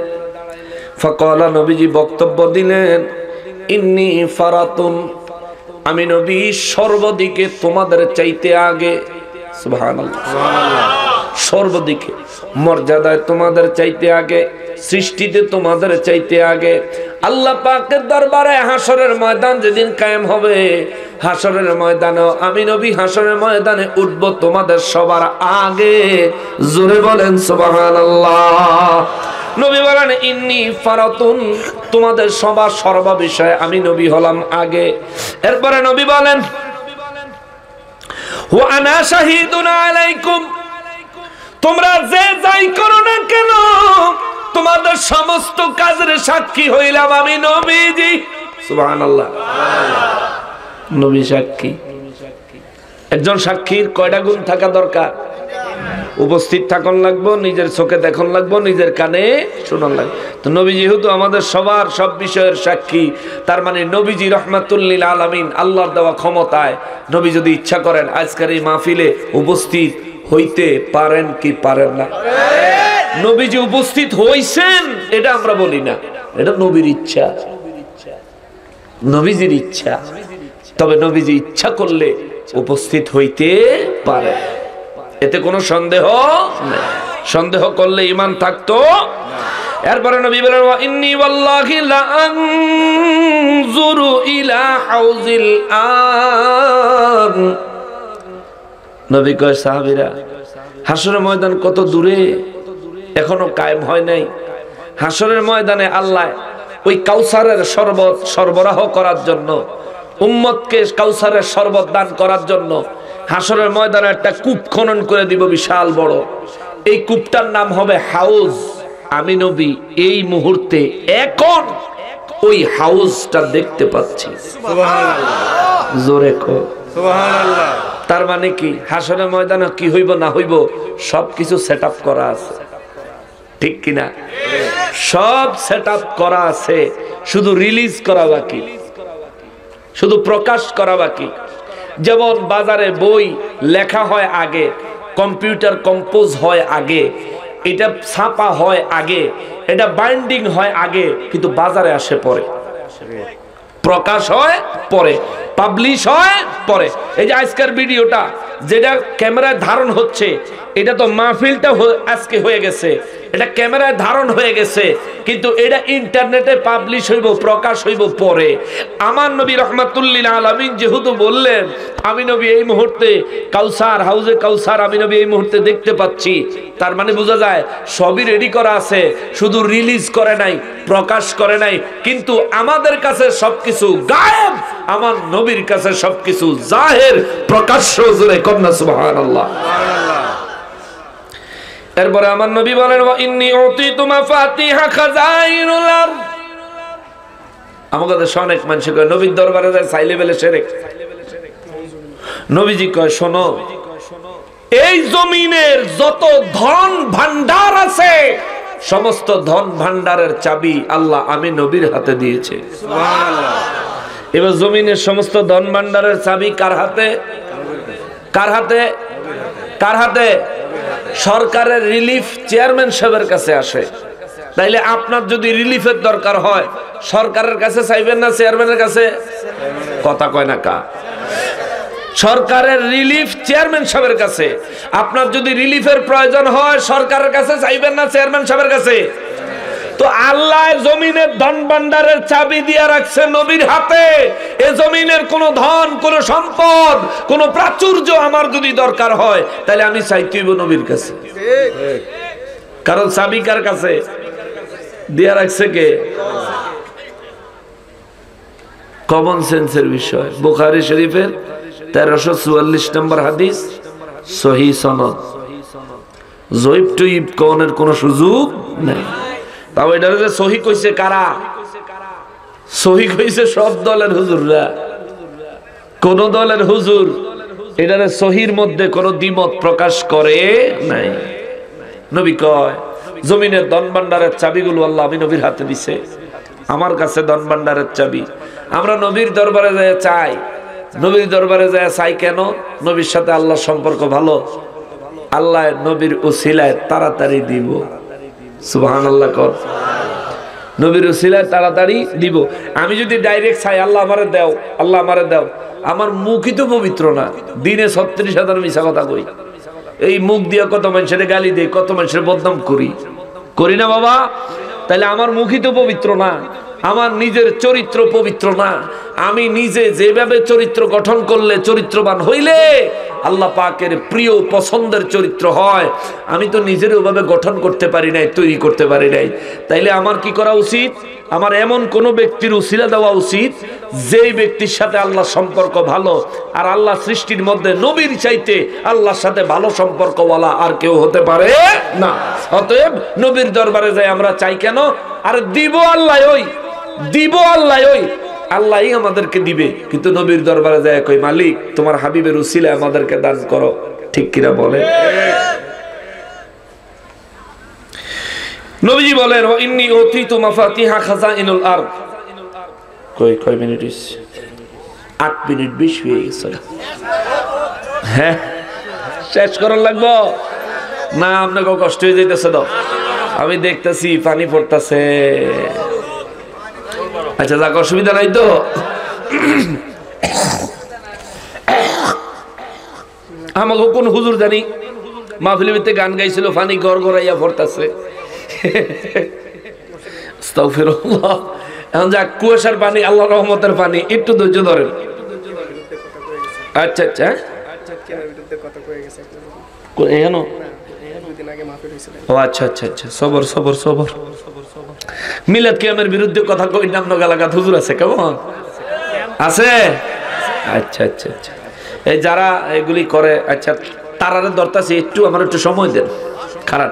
ফাকালা, নবীজি বক্তব্য দিলেন, ইন্নী ফারাতুন, আমি নবী সর্বদিকে তোমাদের চাইতে আগে। সুবহানাল্লাহ, সর্বদিকে মর্যাদায় তোমাদের চাইতে আগে, সৃষ্টিতে তোমাদের চাইতে আগে। আল্লাহ পাকের দরবারে হাসরের ময়দান যেদিন কায়েম হবে, হাসরের ময়দানেও আমি নবী হাসরের ময়দানে উঠব তোমাদের সবার আগে। জোরে বলেন সুবহানাল্লাহ। নবী বলেন ইন্নী ফারাতুন, তোমাদের সবার সর্ব বিষয়ে আমি নবী হলাম আগে। এরপরে নবী বলেন ওয়া আনা শাহীদুন আলাইকুম, তোমরা যে যাই করো না কেন তোমাদের সমস্ত কাজের সাক্ষী হইলাম আমি নবীজি। সুবহানাল্লাহ, নবী সাক্ষী। একজন সাক্ষীর কয়টা গুণ থাকা দরকার? উপস্থিত থাকুন লাগবো, নিজের চোখে দেখুন লাগবো, নিজের কানে শুনুন লাগবে। তো নবী যেহেতু আমাদের সবার সব বিষয়ের সাক্ষী, তার মানে নবীজি রাহমাতুল লিল আলামিন আল্লাহর দেওয়া ক্ষমতায় নবী যদি ইচ্ছা করেন আজকের এই মাহফিলে উপস্থিত হইতে পারেন কি পারেন না? নবীজি উপস্থিত হইছেন এটা আমরা বলি না, এটা নবীর ইচ্ছা, নবীজির ইচ্ছা। তবে নবীজি ইচ্ছা করলে উপস্থিত হইতে পারে, এতে কোনো সন্দেহ নেই। সন্দেহ করলে ঈমান থাকতো। এরপরে নবী বলেন ওয়া ইন্নী ওয়াল্লাহি লা আনজুরু ইলা হাউজিল আন, নবী কয় সাহাবীরা হাসরের ময়দান কত দূরে, এখনো কায়েম হয় নাই। হাসরের ময়দানে আল্লাহ ওই কাউসারের শরবত সরবরাহ করার জন্য, উম্মতকে কাউসারের শরবত দান করার জন্য হাসরের ময়দানে একটা কূপ খনন করে দিব বিশাল বড়। এই কূপটার নাম হবে হাউজ। আমি নবী এই মুহূর্তে এখন ওই হাউজটা দেখতে পাচ্ছি। সুবহানাল্লাহ, জোরে কও সুবহানাল্লাহ। তার মানে কি হাসরের ময়দানে কি হইব না হইব সবকিছু সেটআপ করা আছে, ঠিক কিনা? সব সেটআপ করা আছে, শুধু রিলিজ করা বাকি, শুধু প্রকাশ করা বাকি। যেমন বাজারে বই লেখা হয় আগে, কম্পিউটার কম্পোজ হয় আগে, এটা ছাপা হয় আগে, এটা বাইন্ডিং হয় আগে, কিন্তু বাজারে আসে পরে, প্রকাশ হয় পরে, পাবলিশ হয় পরে। এই যে আজকের ভিডিওটা যেটা ক্যামেরায় ধারণ হচ্ছে, এটা তো মাহফিলটা আজকে হয়ে গেছে, এটা ক্যামেরায় ধারণ হয়ে গেছে, কিন্তু এটা ইন্টারনেটে পাবলিশ হইব, প্রকাশ হইব পরে। আমার নবী রাহমাতুল লিল আলামিন যেহেতু বললেন আমি নবী এই মুহূর্তে কাউসার, হাউজে কাউসার আমি নবী এই মুহূর্তে দেখতে পাচ্ছি, তার মানে বোঝা যায় সবই রেডি করা আছে, শুধু রিলিজ করে নাই, প্রকাশ করে নাই। কিন্তু আমাদের কাছে সবকিছু গায়েব, আমার নবীর কাছে সবকিছু জাহের, প্রকাশ্য। জোরে কন্যা সুবহানাল্লাহ। এরপরে আমার নবী বলেন ওয়া ইন্নী উতিতু মাফাতিহা খাজাইনুল আরদ। আমাদের দেশে অনেক মানুষ কয় নবীর দরবারে যায় চাইলে বেলে শিরক। নবীজি কয় শোনো, এই জমিনের যত ধন ভান্ডার আছে সমস্ত ধন ভান্ডারের চাবি আল্লাহ আমি নবীর হাতে দিয়েছে। সুবহানাল্লাহ। এবার জমিনের সমস্ত ধন ভান্ডারের চাবি কার হাতে? কার হাতে? কার হাতে? সরকারের রিলিফ চেয়ারম্যান সাহেবের কাছে আসে। তাইলে আপনার যদি রিলিফের দরকার হয় সরকারের কাছে চাইবেন না চেয়ারম্যানের কাছে? কথা কয় না কা? সরকারের রিলিফ চেয়ারম্যান সাহেবের কাছে। আপনার যদি রিলিফের প্রয়োজন হয় সরকারের কাছে চাইবেন না চেয়ারম্যান সাহেবের কাছে? তো আল্লাহ জমিনের ধন ভান্ডারের চাবি দিয়ে রাখছে নবীর হাতে। এ জমিনের কোন ধন, কোন সম্পদ, কোন প্রাচুর্য আমার যদি দরকার হয় তাহলে আমি চাইতে হইব নবীর কাছে। কারণ চাবি কার কাছে দিয়ে রাখছে? কে? কমন সেন্সের বিষয়। বুখারী শরীফের 1344 নম্বর হাদিস, সহিহ সনদ। জয়ীব টুইব কোনের কোন সুযোগ নেই। তাও এটা যে সহি কইছে কারা? সহি কইছে সব দলের হুজুররা। কোন দলের হুজুর এটার সহির মধ্যে কোন দ্বিমত প্রকাশ করে নাই। নবী কয় জমিনের ধন ভান্ডারের চাবিগুলো আল্লাহ আমি নবীর হাতে দিছে। আমার কাছে ধন ভান্ডারের চাবি। আমরা নবীর দরবারে যায় চাই। নবীর দরবারে যায় চাই কেন? নবীর সাথে আল্লাহর সম্পর্ক ভালো। আল্লাহ নবীর উসিলায় তাড়াতাড়ি দিব। সুবহানাল্লাহ কর। নবীর উসিলায় তাড়াতাড়ি দিব। আমি যদি ডাইরেক্ট চাই আল্লাহ আমারে দাও, আল্লাহ আমারে দাও, আমার মুখই তো পবিত্র না। দিনে 36,000 মিছা কথা কই। এই মুখ দিয়ে কত মানুষের গালি দেই, কত মানুষের বদনাম করি না বাবা? তাহলে আমার মুখই তো পবিত্র না, আমার নিজের চরিত্র পবিত্র না। আমি নিজে যেভাবে চরিত্র গঠন করলে চরিত্রবান হইলে আল্লাহ পাকের প্রিয় পছন্দের চরিত্র হয়, আমি তো নিজের ওভাবে গঠন করতে পারি নাই, তৈরি করতে পারি নাই। তাইলে আমার কি করা উচিত? আমার এমন কোন ব্যক্তির উসিলা দেওয়া উচিত যেই ব্যক্তির সাথে আল্লাহর সম্পর্ক ভালো। আর আল্লাহ সৃষ্টির মধ্যে নবীর চাইতে আল্লাহর সাথে ভালো সম্পর্কওয়ালা আর কেউ হতে পারে না। অতএব নবীর দরবারে যাই আমরা চাই কেন? আর দিব আল্লাহ ওই, দিব আল্লাহ ওই, আল্লাহই আমাদেরকে দিবে। কিন্তু নবীর দরবারে যায় কই মালিক তোমার হাবিবের উসিলায় আমাদেরকে দান করো। ঠিক কিনা বলে? নবীজি বলেন ইন্নী উতীতু মাফাতিহা খাযাইনুল আরদ। কয় মিনিট? 8 মিনিট 20 হয়ে গেছে। হ্যাঁ শেষ করার লাগবো না? আপনাকে কষ্ট হয়ে যাইতেছে তো, আমি দেখতেছি পানি পড়তেছে। আচ্ছা যাক, অসুবিধা নাই তো? আমাকে কোন হুজুর জানি মাহফিলের ভিতরে গান গাইছিল, পানি গড় গড়াইয়া পড়তেছে। আস্তাগফিরুল্লাহ। এখন যাক, কুয়াশার পানি, আল্লাহর রহমতের পানি, একটু ধৈর্য ধরেন। আচ্ছা আচ্ছা, ও আচ্ছা আচ্ছা আচ্ছা, সবর সবর সবর। মিলাদ কিয়ামের বিরুদ্ধে কথা কই নাম নগালাগাত হুজুর আছে? কেমন আছে? আচ্ছা আচ্ছা আচ্ছা, এই যারা এগুলি করে, আচ্ছা তারারে দরতাছি, একটু আমার একটু সময় দেন। খারাপ।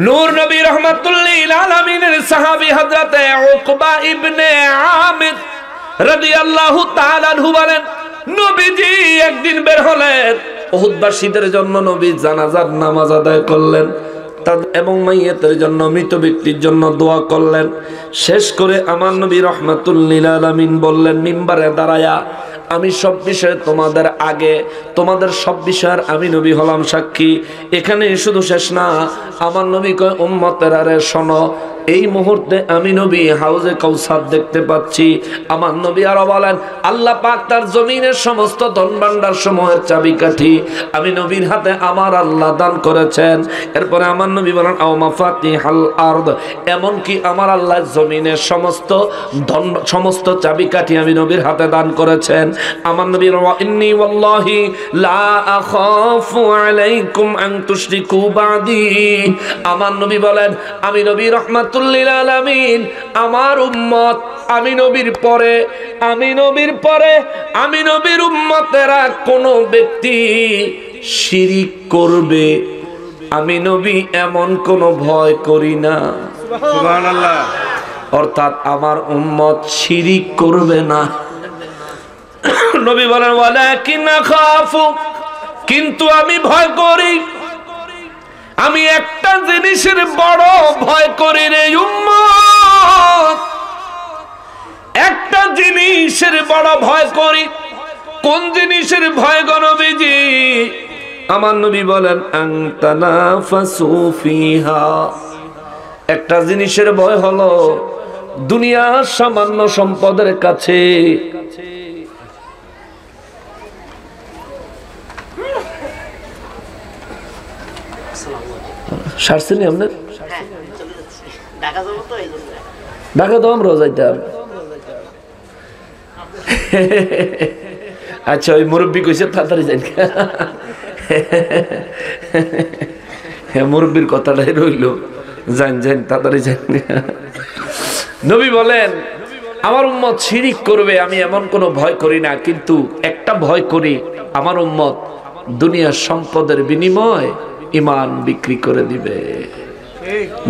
নূর নবী রাহমাতুল্লিল আলামিনের সাহাবী হযরতে উকবা ইবনে আমির রাদিয়াল্লাহু তাআলা আনহু বলেন নবীজি একদিন বের হলেন, উহুদবাসীদের জন্য নবী জানাজার নামাজ আদায় করলেন এবং মাইয়াতের জন্য, মৃত ব্যক্তির জন্য দোয়া করলেন। শেষ করে আমার নবী রাহমাতুল্লিল আলামিন বললেন মিম্বারে দাঁড়ায়া, আমি সব বিষয়ে তোমাদের আগে, তোমাদের সব বিষয়ের আমি নবী হলাম সাক্ষী। এখানে শুধু শেষ না, আমার নবী কয় উম্মতেরা রে শোনো, এই মুহূর্তে আমি নবী হাউজে কাউসার দেখতে পাচ্ছি। আমার নবী আরো বলেন আল্লাহ পাক তার জমিনের সমস্ত ধন ভান্ডার সমূহের চাবিকাঠি আমি নবীর হাতে আমার আল্লাহ দান করেছেন। এরপরে আমার নবী বলেন আও মাফাতিহাল আরদ, এমন কি আমার আল্লাহ জমিনের সমস্ত ধন, সমস্ত চাবিকাঠি আমি নবীর হাতে দান করেছেন। আমার নবী ইন্নী ওয়াল্লাহি লা আখাফু আলাইকুম আন তুশরিকু বাদি। আমার নবী বলেন আমি নবী রহমাতুল্লিল আলামিন, আমার উম্মত, আমি নবীর পরে, আমি নবীর পরে, আমি নবীর উম্মতেরা কোন ব্যক্তি শিরিক করবে, আমি নবী এমন কোন ভয় করি না। সুবহানাল্লাহ। অর্থাৎ আমার উম্মত শিরিক করবে না। নবী বলেন ওয়ালাকিন আখাফু, কিন্তু আমি ভয় করি, আমি একটা জিনিসের বড় ভয় করি রে উম্মত, একটা জিনিসের বড় ভয় করি। কোন জিনিসের ভয় গো নবীজি? আমার নবী বলেন আনতানাফাসু ফিহা, একটা জিনিসের ভয় হলো দুনিয়ার সামান্য সম্পদের কাছে সারছেনি আপনার ঢাকা তো আমরাও যাইতাম। আচ্ছা ওই মুরব্বী কইছে তাড়াতাড়ি যাই। হ্যাঁ মুরব্বীর কথাটাই রইল, যান যান তাড়াতাড়ি যান। নবী বলেন আমার উম্মত শিরিক করবে, আমি এমন কোনো ভয় করি না, কিন্তু একটা ভয় করি, আমার উম্মত দুনিয়ার সম্পদের বিনিময় ঈমান বিক্রি করে দিবে।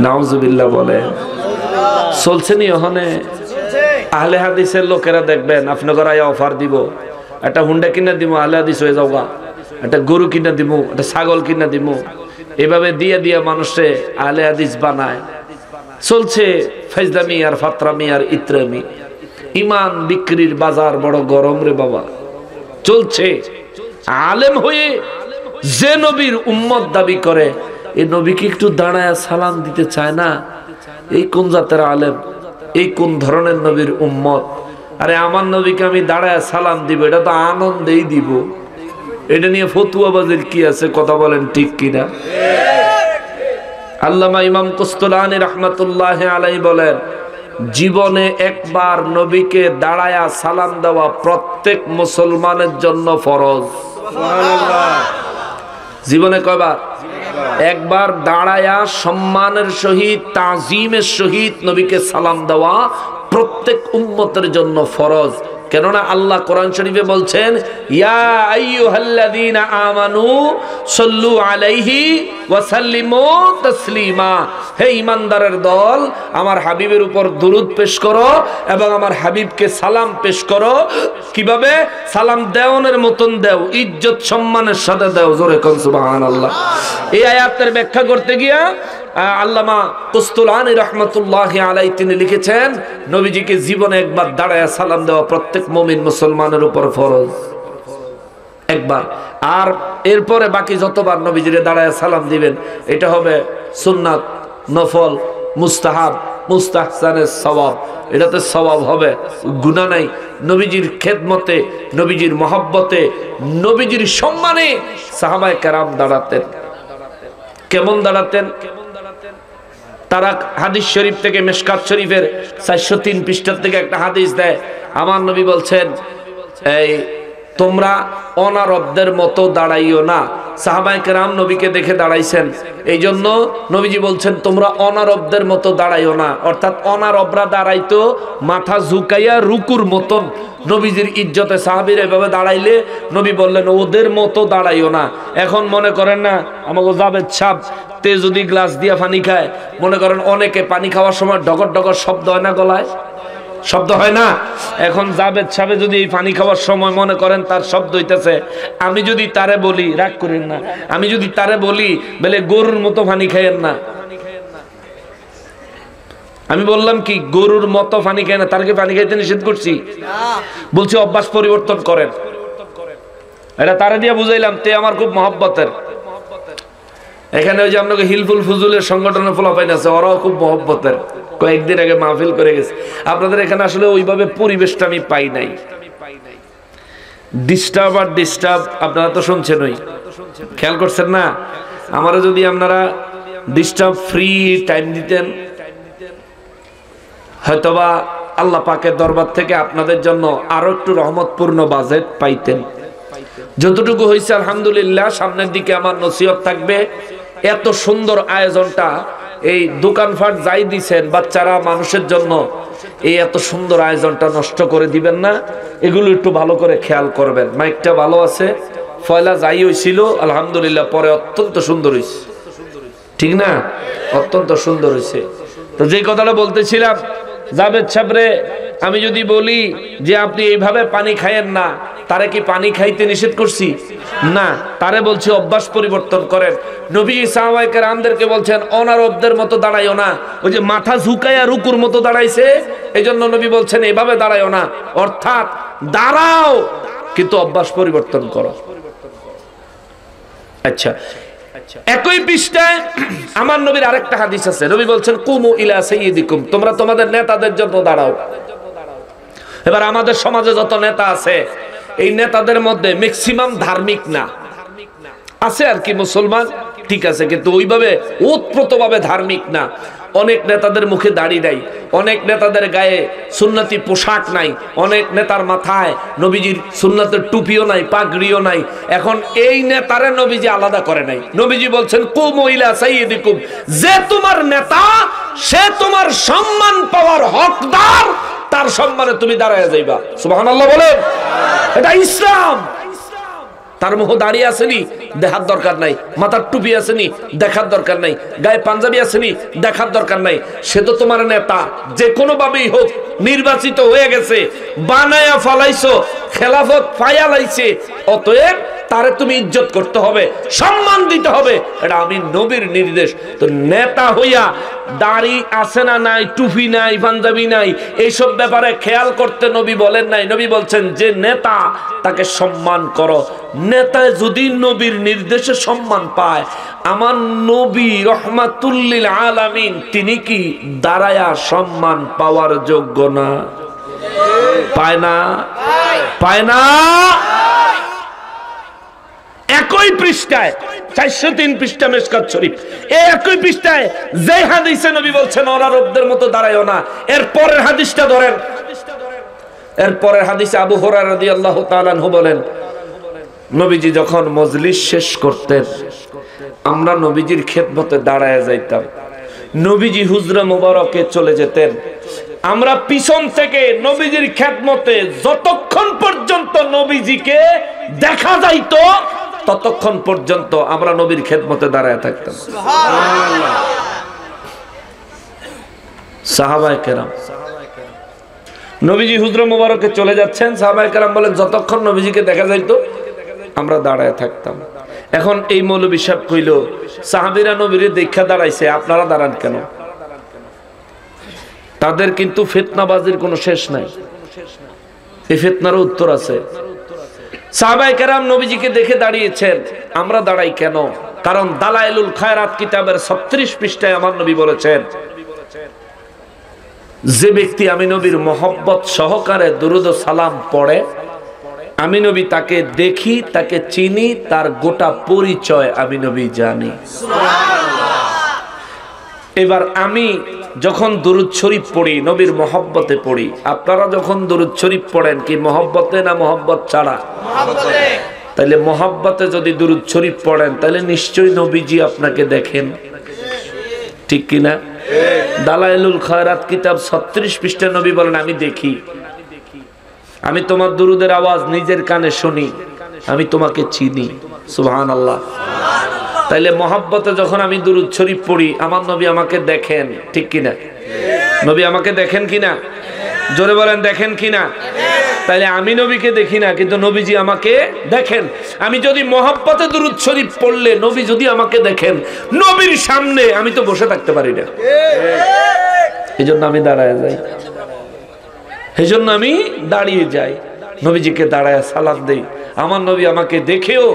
নাউজুবিল্লাহ বলে চলছে নি ওখানে। আহলে হাদিসের লোকেরা দেখবেন আপনাদের আয়া অফার দিব, একটা হুন্ডা কিনা দিব, আহলে হাদিস হয়ে যাওগা, একটা গরু কিনা দিব, একটা ছাগল কিনা দিব, এভাবে দিয়ে দিয়ে মানুষে আহলে হাদিস বানায়। চলছে ফাইজলামি আর ফাতরামি আর ইতরামি। ঈমান বিক্রির বাজার বড় গরম রে বাবা, চলছে। আলেম হয়ে যে নবীর উম্মত দাবি করে, এই নবীকে একটু দাঁড়ায় সালাম দিতে চায় না। এই কোন জাতের আলেম, এই কোন ধরনের নবীর উম্মত? আরে আমার নবীকে আমি দাঁড়ায় সালাম দিব, এটা তো আনন্দেই দিব, এটা নিয়ে ফতুয়াবাজির কি আছে? কথা বলেন ঠিক কিনা? আল্লামা ইমাম কুস্তুলানী রাহমাতুল্লাহি আলাইহি বলেন জীবনে একবার নবীকে দাঁড়ায়া সালাম দেওয়া প্রত্যেক মুসলমানের জন্য ফরজ। সুবহানাল্লাহ। জীবনে কয়বার? একবার দাঁড়ায়া সম্মানের সহিত তাজিমের সহিত নবীকে সালাম দেওয়া প্রত্যেক উম্মতের জন্য ফরজ। কেননা আল্লাহ কোরআন শরীফে বলছেন ইয়া আইয়ুহাল্লাযীনা আমানু সাল্লু আলাইহি ওয়া সাল্লিমু তাসলিমা, হে ঈমানদারের দল আমার হাবিবের উপর দুরূদ পেশ করো এবং আমার হাবিবকে সালাম পেশ করো। কিভাবে? সালাম দেওয়ানের মতন দেও, ইজ্জত সম্মানের সাথে দেও। জোরে কোন সুবহানাল্লাহ। এই আয়াতের ব্যাখ্যা করতে গিয়া আল্লামা কুস্তুলানী রাহমাতুল্লাহি আলাইহি তিনি লিখেছেন নবীজিকে জীবনে একবার দাঁড়ায় সালাম দেওয়া প্রত্যেক মুমিন মুসলমানের উপর ফরজ, একবার। আর এরপরে বাকি যতবার নবীজিরে দাঁড়ায় সালাম দিবেন এটা হবে সুন্নাত, নফল, মুস্তাহাব, মুস্তাহসানের সওয়াব। এটাতে সওয়াব হবে, গুনাহ নাই। নবীজির খেদমতে, নবীজির মহব্বতে, নবীজির সম্মানে সাহাবায়ে কেরাম দাঁড়াতেন। কেমন দাঁড়াতেন? তারা হাদিস শরীফ থেকে, মিশকাত শরীফের 403 পৃষ্ঠার থেকে একটা হাদিস দেয়। আমার নবী বলছেন এই তোমরা অনারবদের মতো দাঁড়াইও না। সাহাবায়ে কেরাম নবীকে দেখে দাঁড়াইছেন, এই জন্য নবীজি বলছেন তোমরা অনারবদের মতো দাঁড়াইও না। অর্থাৎ অনারবরা দাঁড়াইতো মাথা ঝুঁকাইয়া রুকুর মতন। নবীজির ইজ্জতে সাহাবীরা এভাবে দাঁড়াইলে নবী বললেন ওদের মতো দাঁড়াইও না। এখন মনে করেন না আমাকে জাবেদ সাহেব তে যদি গ্লাস দিয়া পানি খায়, মনে করেন অনেকে পানি খাওয়ার সময় ডগর ডগর শব্দ হয় না, গলায় শব্দ হয় না? এখন জাবেদ সাহেব যদি এই পানি খাওয়ার সময় মনে করেন তার শব্দ হইতেছে, আমি যদি তারে বলি, রাগ করেন না, আমি যদি তারে বলি বলে গরুর মতো পানি খাইয়েন না, আমি বললাম কি গরুর মতো পানি খায় না, তারকে পানি খাইতে নিষেধ করছি? বলছি অভ্যাস পরিবর্তন করেন। এটা তারে দিয়ে বুঝাইলাম তে আমার খুব মহব্বতের। এখানে ওই যে আপনাকে হিলফুল ফুজুলের সংগঠনের ফলাফাইন আছে, ওরাও খুব মহব্বতের। কয়েকদিন আগে মাহফিল করে গেছে। আপনাদের এখানে আসলে ওইভাবে পরিবেশটা আমি পাই নাই। ডিস্টার্ব আর ডিস্টার্ব আপনারা তো শুনছেন, ওই খেয়াল করছেন না? আমারও যদি আপনারা ডিস্টার্ব ফ্রি টাইম দিতেন, হয়তোবা আল্লাহ পাকের দরবার থেকে আপনাদের জন্য আরো একটু রহমতপূর্ণ বাজেট পাইতেন। যতটুকু হয়েছে আলহামদুলিল্লাহ। সামনের দিকে আমার নসিহত থাকবে, এত সুন্দর আয়োজনটা, এই দোকানপাট যাই দিছেন বাচ্চারা মানুষের জন্য, এই এত সুন্দর আয়োজনটা নষ্ট করে দিবেন না। এগুলো একটু ভালো করে খেয়াল করবেন। মাইকটা ভালো আছে, ফয়লা যাই হয়েছিল আলহামদুলিল্লাহ, পরে অত্যন্ত সুন্দর হয়েছে, ঠিক না? অত্যন্ত সুন্দর হয়েছে। তো যে কথাটা বলতেছিলাম, জাবেদ সাহেবরে আমি যদি বলি যে আপনি এইভাবে পানি খাইয়েন না, তারে কি পানি খাইতে নিষেধ করছি? না, তারে বলছি অভ্যাস পরিবর্তন করেন। নবী সাহাবায়ে কেরামদেরকে বলছেন অনারবদের মতো দাঁড়াইও না। ওই যে মাথা ঝুঁকাইয়া রুকুর মতো দাঁড়াইছে, এই জন্য নবী বলছেন এভাবে দাঁড়াইও না। অর্থাৎ দাঁড়াও কিন্তু অভ্যাস পরিবর্তন করো। আচ্ছা, একই পৃষ্ঠায় আমার নবীর আরেকটা হাদিস আছে। নবী বলছেন কুমু ইলা সাইয়্যিদিকুম, তোমরা তোমাদের নেতাদের জন্য দাঁড়াও। এবার আমাদের সমাজে যত নেতা আছে, এই নেতাদের মধ্যে ম্যাক্সিমাম ধার্মিক না, আছে আর কি মুসলমান, ঠিক আছে, কিন্তু ওইভাবে ওতপ্রোতভাবে ধার্মিক না। অনেক নেতাদের মুখে দাড়ি নাই, অনেক নেতাদের গায়ে সুন্নতি পোশাক নাই, অনেক নেতার মাথায় নবীজির সুন্নতের টুপিও নাই, পাগড়িও নাই। এখন এই নেতারে নবীজি আলাদা করে নাই। নবীজি বলছেন কুমু ইলা সাইয়্যিদিকুম, যে তোমার নেতা সে তোমার সম্মান পাওয়ার হকদার, তার সম্মানে তুমি দাঁড়ায় যাইবা। সুবহানাল্লাহ বলেন। এটা ইসলাম। তার মুখ দাঁড়িয়ে আসেনি, দেখার দরকার নাই। মাথার টুপি আসেনি, দেখার দরকার নাই। গায়ে পাঞ্জাবি আসেনি, দেখার দরকার নাই। সে তো তোমার নেতা, যে কোনো ভাবেই হোক নির্বাচিত হয়ে গেছে, বানায়া ফালাইছো, খেলাফত ফায়ালাইছে, অতএব তারে তুমি ইজ্জত করতে হবে, সম্মান দিতে হবে। এটা আমি নবীর নির্দেশ। তো নেতা হইয়া দাড়ি আছে না নাই, টুপি নাই, পাঞ্জাবি নাই, এইসব ব্যাপারে খেয়াল করতে নবী বলেন নাই। নবী বলছেন যে নেতা তাকে সম্মান করো। নেতায় যদি নবীর নির্দেশে সম্মান পায়, আমার নবী রহমাতুল্লিল আলামিন তিনি কি দাঁড়ায়া সম্মান পাওয়ার যোগ্য না? পায় না? পায় না? একই পৃষ্ঠায় 403 পৃষ্ঠা মিশকাত শরীফ, একই পৃষ্ঠায় যে হাদিসে নবী বলছেন ওরা রবদের মতো দাঁড়ায়ও না, এর পরের হাদিসটা ধরেন। এর পরের হাদিসে আবু হুরায়রা রাদিয়াল্লাহু তাআলা আনহু বলেন, নবীজি যখন মজলিস শেষ করতেন, আমরা নবীজির খেদমতে দাঁড়ায় যাইতাম। নবীজি হুজরা মুবারকে চলে যেতেন, আমরা পিছন থেকে নবীজির খেদমতে যতক্ষণ পর্যন্ত নবীজিকে দেখা যাইতো ততক্ষণ পর্যন্ত আমরা নবীর খেদমতে দাঁড়ায় থাকতাম। সুবহানাল্লাহ। সাহাবায়ে কেরাম, নবীজি হুজরা মুবারকে চলে যাচ্ছেন, সাহাবায়ে কেরাম বলেন যতক্ষণ নবীজিকে দেখা যাইতো আমরা দাঁড়ায় থাকতাম। এখন এই মৌলবী সাহেব কইল, সাহাবীরা নবীর দেখা দাঁড়াইছে, আপনারা দাঁড়ান কেন? তাদের কিন্তু ফিতনাবাজির কোনো শেষ নাই। এই ফিতনারও উত্তর আছে। সাহাবায়ে কেরাম নবীজিকে দেখে দাঁড়িয়েছেন, আমরা দাঁড়াই কেন? কারণ দালাইলুল খায়রাত কিতাবের 36 পৃষ্ঠায় আমার নবী বলেছেন, যে ব্যক্তি আমি নবীর মহব্বত সহকারে দুরুদ ও সালাম পড়ে, আমি নবী তাকে দেখি, তাকে চিনি, তার গোটা পরিচয় আমি নবী জানি। এবার আমি যখন দুরুদ শরীফ পড়ি, নবীর মহব্বতে পড়ি। আপনারা যখন দুরুদ শরীফ পড়েন কি মহব্বতে না মহব্বত ছাড়া? মহব্বতে। তাহলে মহব্বতে যদি দুরুদ শরীফ পড়েন তাহলে নিশ্চয়ই নবীজি আপনাকে দেখেন, ঠিক কিনা? দালাইলুল খায়রাত কিতাব 36 পৃষ্ঠা নবী বলেন, আমি দেখি, আমি তোমার দুরুদের আওয়াজ নিজের কানে শুনি, আমি তোমাকে চিনি। সুবহানাল্লাহ। তাইলে মহব্বতে যখন আমি দুরুদ শরীফ পড়ি, আমার নবী আমাকে দেখেন, ঠিক কিনা? নবী আমাকে দেখেন কিনা? জোরে বলেন, দেখেন কিনা? তাইলে আমি নবীকে দেখি না, কিন্তু নবীজি আমাকে দেখেন। আমি যদি মহব্বতে দুরুদ শরীফ পড়লে নবী যদি আমাকে দেখেন, নবীর সামনে আমি তো বসে থাকতে পারি না, এজন্য আমি দাঁড়ায় যাই। এজন্য আমি দাঁড়িয়ে যাই, নবীজিকে দাঁড়ায় সালাম দেই। আমার নবী আমাকে দেখেও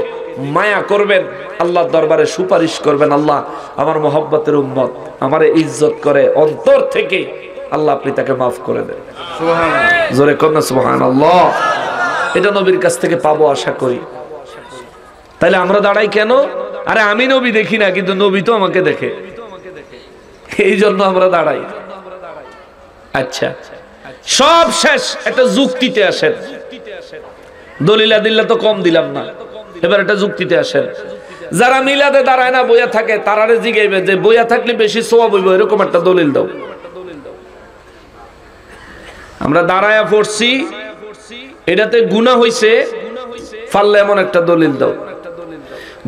মায়া করবেন, আল্লাহর দরবারে সুপারিশ করবেন, আল্লাহ আমার মহব্বতের উম্মত আমারে ইজ্জত করে অন্তর থেকে, আল্লাহ আপনি তাকে মাফ করে দেন। সুবহানাল্লাহ। জোরে কোন সুবহানাল্লাহ। এটা নবীর কাছ থেকে পাবো আশা করি। তাহলে আমরা দাঁড়াই কেন? আরে আমি নবী দেখি না, কিন্তু নবী তো আমাকে দেখে, এই জন্য আমরা দাঁড়াই। আচ্ছা, সব শেষ, একটা যুক্তিতে আসেন। দলিলা দিল্লা তো কম দিলাম না, এবার একটা যুক্তিতে আসেন। যারা মিলাদে দাঁড়ায় না, বইয়া থাকে, তারারে জিগাইবে যে বইয়া থাকলে বেশি সওয়াব হইব, এরকম একটা দলিল দাও। আমরা দাঁড়ায়া পড়ছি, এটাতে গুনাহ হইছে, পারলে এমন একটা দলিল দাও।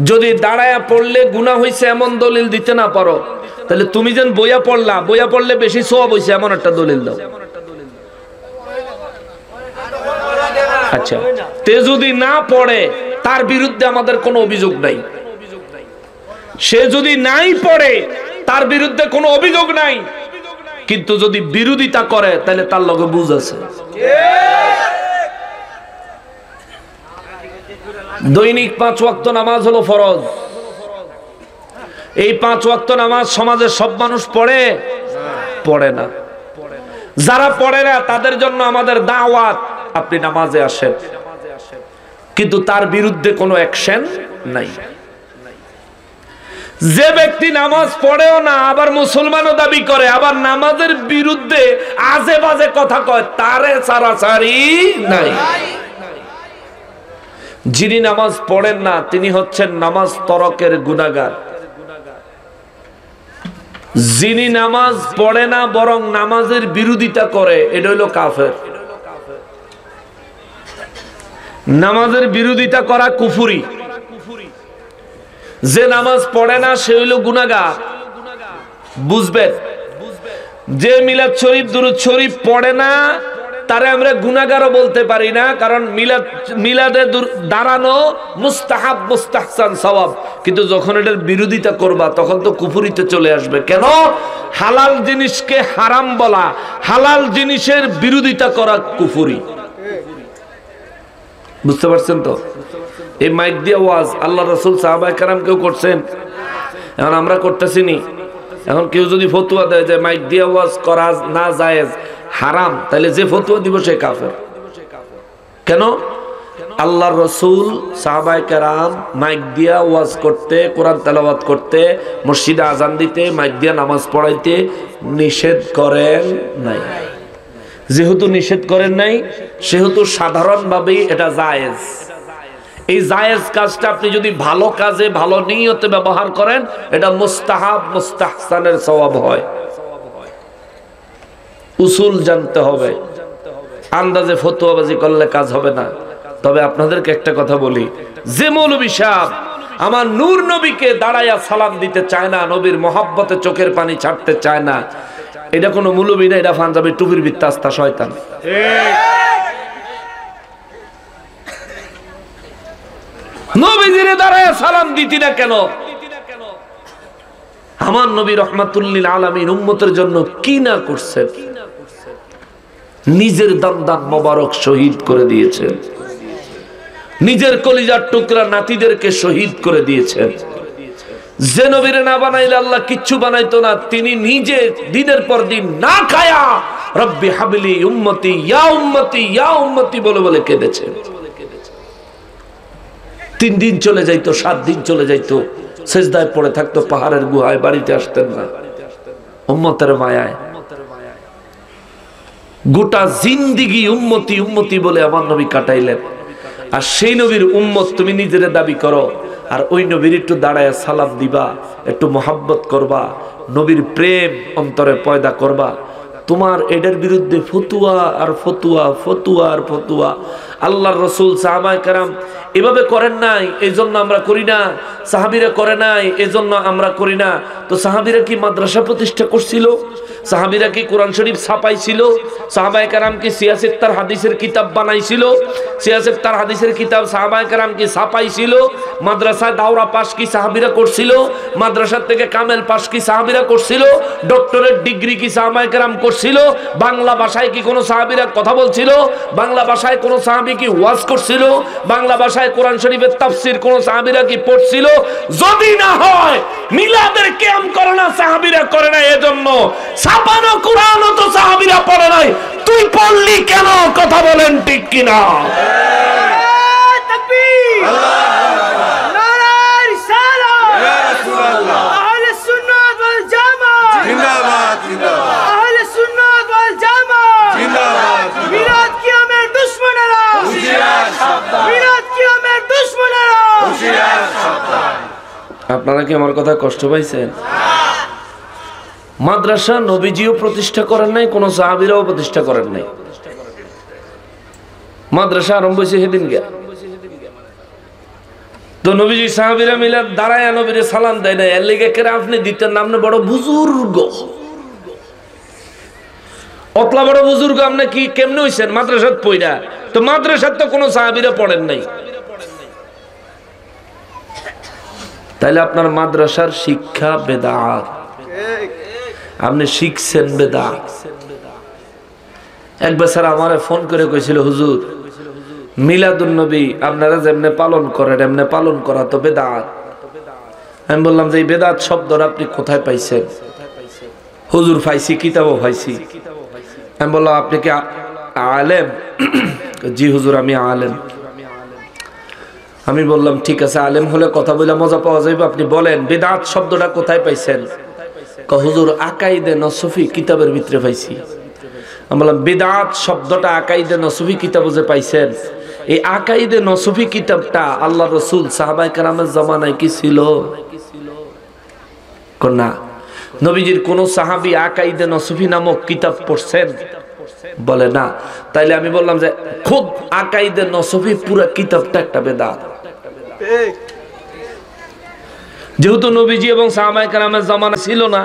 যদি দাঁড়ায়া পড়লে গুনাহ হইছে এমন দলিল দিতে না পারো, তাহলে তুমি যেন বইয়া পড়লা, বইয়া পড়লে বেশি সওয়াব হইছে এমন একটা দলিল দাও। আচ্ছা, তে যদি না পড়ে, তার বিরুদ্ধে আমাদের কোনো অভিযোগ নাই। সে যদি নাই পড়ে, তার বিরুদ্ধে কোনো অভিযোগ নাই, কিন্তু যদি বিরোধিতা করে তাহলে তার লগে বুঝ আছে। দৈনিক 5 ওয়াক্ত নামাজ হলো ফরজ। এই 5 ওয়াক্ত নামাজ সমাজের সব মানুষ পড়ে? পড়ে না। যারা পড়ে না তাদের জন্য আমাদের দাওয়াত, আপনি নামাজে আসেন, কিন্তু তার বিরুদ্ধে কোনো অ্যাকশন নাই। যে ব্যক্তি নামাজ পড়েও না আবার মুসলমানও দাবি করে, আবার নামাজের বিরুদ্ধে আজে বাজে কথা কয়, তারে ছাড়াছাড়ি নাই। যিনি নামাজ পড়েন না তিনি হচ্ছেন নামাজ তরকের গুনাহগার। যিনি নামাজ পড়ে না বরং নামাজের বিরোধিতা করে, এটা হইল কাফের। নামাজের বিরোধিতা করা কুফরি। যে নামাজ পড়ে না সে হইল গুনাহগার। বুঝবেন, যে মিলাদ শরীফ দুরূদ শরীফ পড়ে না তারে আমরা গুনাহগারও বলতে পারি না, কারণ মিলাদে দাঁড়ানো মুস্তাহাব মুস্তাহসান সওয়াব, কিন্তু যখন এটার বিরোধিতা করবা তখন তো কুফরিতে চলে আসবে। কেন? হালাল জিনিসকে হারাম বলা, হালাল জিনিসের বিরোধিতা করা কুফরি। বুঝতে পারছেন তো? এই মাইক দিয়ে ওয়াজ আল্লাহ রাসূল সাহাবায়ে কেরাম কেউ করছেন, এখন আমরা করতেছি নি। এখন কেউ যদি ফতোয়া দেয় যে মাইক দিয়ে ওয়াজ করা না জায়েজ, হারাম, তাহলে যে ফতোয়া দিব সে কাফের। কেন? আল্লাহর রাসূল সাহাবায়ে কেরাম মাইক দিয়া ওয়াজ করতে, কোরআন তেলাওয়াত করতে, মসজিদে আজান দিতে, মাইক দিয়া নামাজ পড়াইতে নিষেধ করেন নাই। যেহেতু নিষেধ করেন নাই সেহেতু সাধারণভাবেই এটা জায়েজ। এই জায়েজ কাজটা আপনি যদি ভালো কাজে ভালো নিয়তে ব্যবহার করেন, এটা মুস্তাহাব মুস্তাহসানের সওয়াব হয়। উসুল জানতে হবে, আন্দাজে ফতোয়াবাজি করলে কাজ হবে না। তবে আপনাদেরকে একটা কথা বলি, যে মৌলভী সাহেব আমার নূর নবীকে দাঁড়াইয়া সালাম দিতে চায় না, নবীর মহব্বতে চোখের পানি ছাড়তে চায় না, এটা কোনো মৌলভী না, এটা পাঞ্জাবি টুপির বিত্তাস্তা শয়তান। নবীজিরে দাঁড়াইয়া সালাম দিতি না কেন? আমার নবী রহমাতুল লিল আলামিন উম্মতের জন্য কি না করছেন? নিজের দান মোবারক শহীদ করে দিয়েছেন, নিজের কলিজার টুকরা নাতিদেরকে শহীদ করে দিয়েছেন। যে নবীরে না বানাইলে আল্লাহ কিচ্ছু বানাইতো না, তিনি নিজে দিনের পর দিন না খায়া রব্বি হাবলি উম্মতি ইয়া উম্মতি ইয়া উম্মতি বলে বলে কেঁদেছেন। 3 দিন চলে যাইতো, 7 দিন চলে যাইতো, সেজদায় পড়ে থাকতো পাহাড়ের গুহায়, বাড়িতে আসতেন না উম্মতের মায়ায়। গোটা জিন্দিগি উম্মতি উম্মতি বলে আমার নবী কাটাইলেন। আর সেই নবীর উম্মত তুমি নিজের দাবি করো, আর ওই নবীর একটু দাঁড়ায় সালাম দিবা, একটু মোহাব্বত করবা, নবীর প্রেম অন্তরে পয়দা করবা। তোমার এটার বিরুদ্ধে ফতুয়া আর ফতুয়া, ফতুয়া আর ফতুয়া। আল্লাহর রাসূল সাহাবায়ে কেরাম এভাবে করেন নাই, এই জন্য আমরা করি না। সাহাবীরা করে নাই, এই জন্য আমরা করি না। তো সাহাবীরা কি মাদ্রাসা প্রতিষ্ঠা করছিল? সাহাবীরা কি কোরআন শরীফ ছাপাইছিল? সাহাবায়ে কেরাম কি সিয়াসিত্তার হাদিসের কিতাব বানাইছিল? সিয়াসিত্তার হাদিসের কিতাব সাহাবায়ে কেরাম কি ছাপাইছিল? মাদ্রাসায় দাওরা পাস কি সাহাবীরা করছিল? মাদ্রাসা থেকে কামেল পাস কি সাহাবীরা করছিল? ডক্টরেট ডিগ্রি কি সাহাবায়ে কেরাম করছিল? বাংলা ভাষায় কি কোনো সাহাবীরা কথা বলছিল? বাংলা ভাষায় কোনো সাহাবী কি ওয়াজ করছিল? বাংলা ভাষায় কোরআন শরীফের তাফসীর কোন সাহাবীরা কি পড়ছিল? যদি না হয় মিলাদের কিয়াম করে না সাহাবীরা করে না, এজন্য ছাপানো কোরআনও তো সাহাবীরা পড়ে নাই, তুই পড়লি কেন? কথা বলেন ঠিক কিনা? তাকবীর, নারায়ে রিসালাত, ইয়া রাসূলুল্লাহ, আহলে সুন্নাত ওয়াল জামাত জিন্দাবাদ, জিন্দাবাদ, আহলে সুন্নাত ওয়াল জামাত জিন্দাবাদ। মিলাদ কিয়ামের দুশমনেরা হুঁশিয়ার, সাবধান, মিলাদ কিয়ামের দুশমনেরা হুঁশিয়ার, সাবধান। আপনারা কি আমার কথা কষ্ট পাইছেন? মাদ্রাসা নবীজিও প্রতিষ্ঠা করেন নাই, কোন সাহাবীরাও প্রতিষ্ঠা করেন নাই। মাদ্রাসা আরম্ভ হয়েছে সেদিন গে। তো নবীজি সাহাবীরা মিলে দাঁড়ায় নবীরে সালাম দেয় না, এর লেগে কেন আপনি দিতেন না? আপনি বড় বুজুর্গ, অতলা বড় বুজুর্গ, আপনি কি কেমনে হইছেন মাদ্রাসাত পড়া? তো মাদ্রাসাত তো কোনো সাহাবীরা পড়েন নাই, তাইলে আপনার মাদ্রাসার শিক্ষা বেদাত, আপনি শিখছেন বেদাত। এক বছর আমারে ফোন করে কইছিল, হুজুর মিলাদুন নবী আপনারা যেমনে পালন করেন এমনে পালন করা তো বেদাত। আমি বললাম যে এই বেদাত শব্দটা আপনি কোথায় পাইছেন? হুজুর পাইছি, কিতাবও পাইছি। আমি বললাম আপনি কি আলেম? জি হুজুর আমি আলেম। আমি বললাম ঠিক আছে, আলেম হলে কথা বলে মজা পাওয়া যাবে, আপনি বলেন বিদআত শব্দটা কোথায় পাইছেন? হুজুর আকাইদে নসফি কিতাবের ভিতরে পাইছি। আমি বললাম বিদআত শব্দটা আকাইদে নসফি কিতাবে যে পাইছেন, এই আকাইদে নসফি কিতাবটা আল্লাহ রাসূল সাহাবায়ে কেরামের জামানায় কি ছিল? না। নবীজির কোন সাহাবী আকাইদে নসফি নামক কিতাব পড়ছেন? বলে না। তাইলে আমি বললাম যে খুদ আকাইদে নসফি পুরো কিতাবটা একটা বেদাত। যেহেতু নবীজি এবং সাহাবায়ে কেরামের জামানা ছিল না,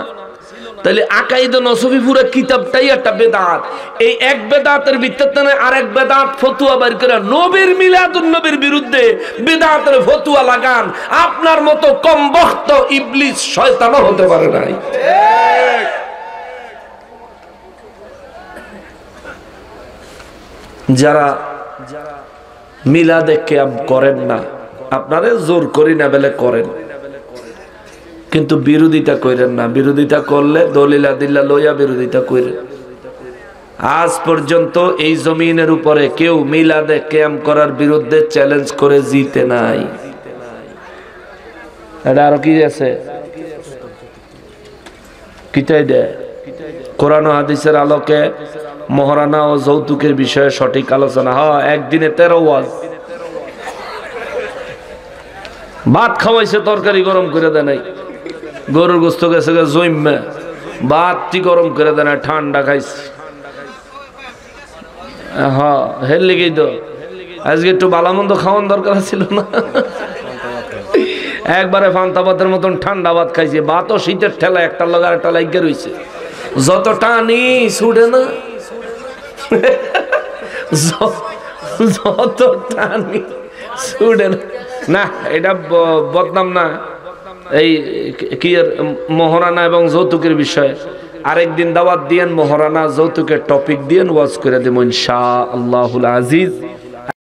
তাহলে আকাইদে নসফি পুরো কিতাবটাই একটা বেদাত। এই এক বেদাতের ভিত্তিতে আরেক বেদাত ফতোয়া বের করে নবীর মিলাদুন নবীর বিরুদ্ধে বেদাতের ফতোয়া লাগান, আপনার মতো কমবখ্ত ইবলিস শয়তানও হতে পারে নাই। যারা মিলাদে কিয়াম করেন না, আপনারে জোর করি না বলে করেন, কিন্তু বিরোধিতা করেন না। বিরোধিতা করলে দলিল আদিল্লা লইয়া বিরোধিতা করেন। আজ পর্যন্ত এই জমিনের উপরে কেউ মিলাদে কিয়াম করার বিরুদ্ধে চ্যালেঞ্জ করে জিতে নাই। এটা আরো কি আছে? কিতাই দে কোরআন ও হাদিসের আলোকে মহারানা ও যৌতুকের বিষয়ে সঠিক আলোচনা। হ্যাঁ, একদিনে 13 ওয়াজ। ভাত খাওয়াইছে, তরকারি গরম করে দেয় নাই, গরুর গোস্ত গেছে জইমে, ভাতটি গরম করে দেয় না, ঠান্ডা খাইছে। হ্যাঁ, হের লেগেই তো আজকে একটু বালামন্দ খাওয়ান দরকার ছিল না। একবারে ফান্তা ভাতের মতন ঠান্ডা ভাত খাইছে। ভাতও শীতের ঠেলা, একটা লগা একটা লাগিয়ে রয়েছে, যত টানি ছুটে না, যত টানি ছুটে না। না, এটা বদনাম না। এই কি মহারানা এবং যৌতুকের বিষয়ে আরেকদিন দাওয়াত দিয়েন, মহারানা যৌতুকের টপিক দিয়েন, ওয়াজ করে দেব ইনশাআল্লাহুল আজিজ।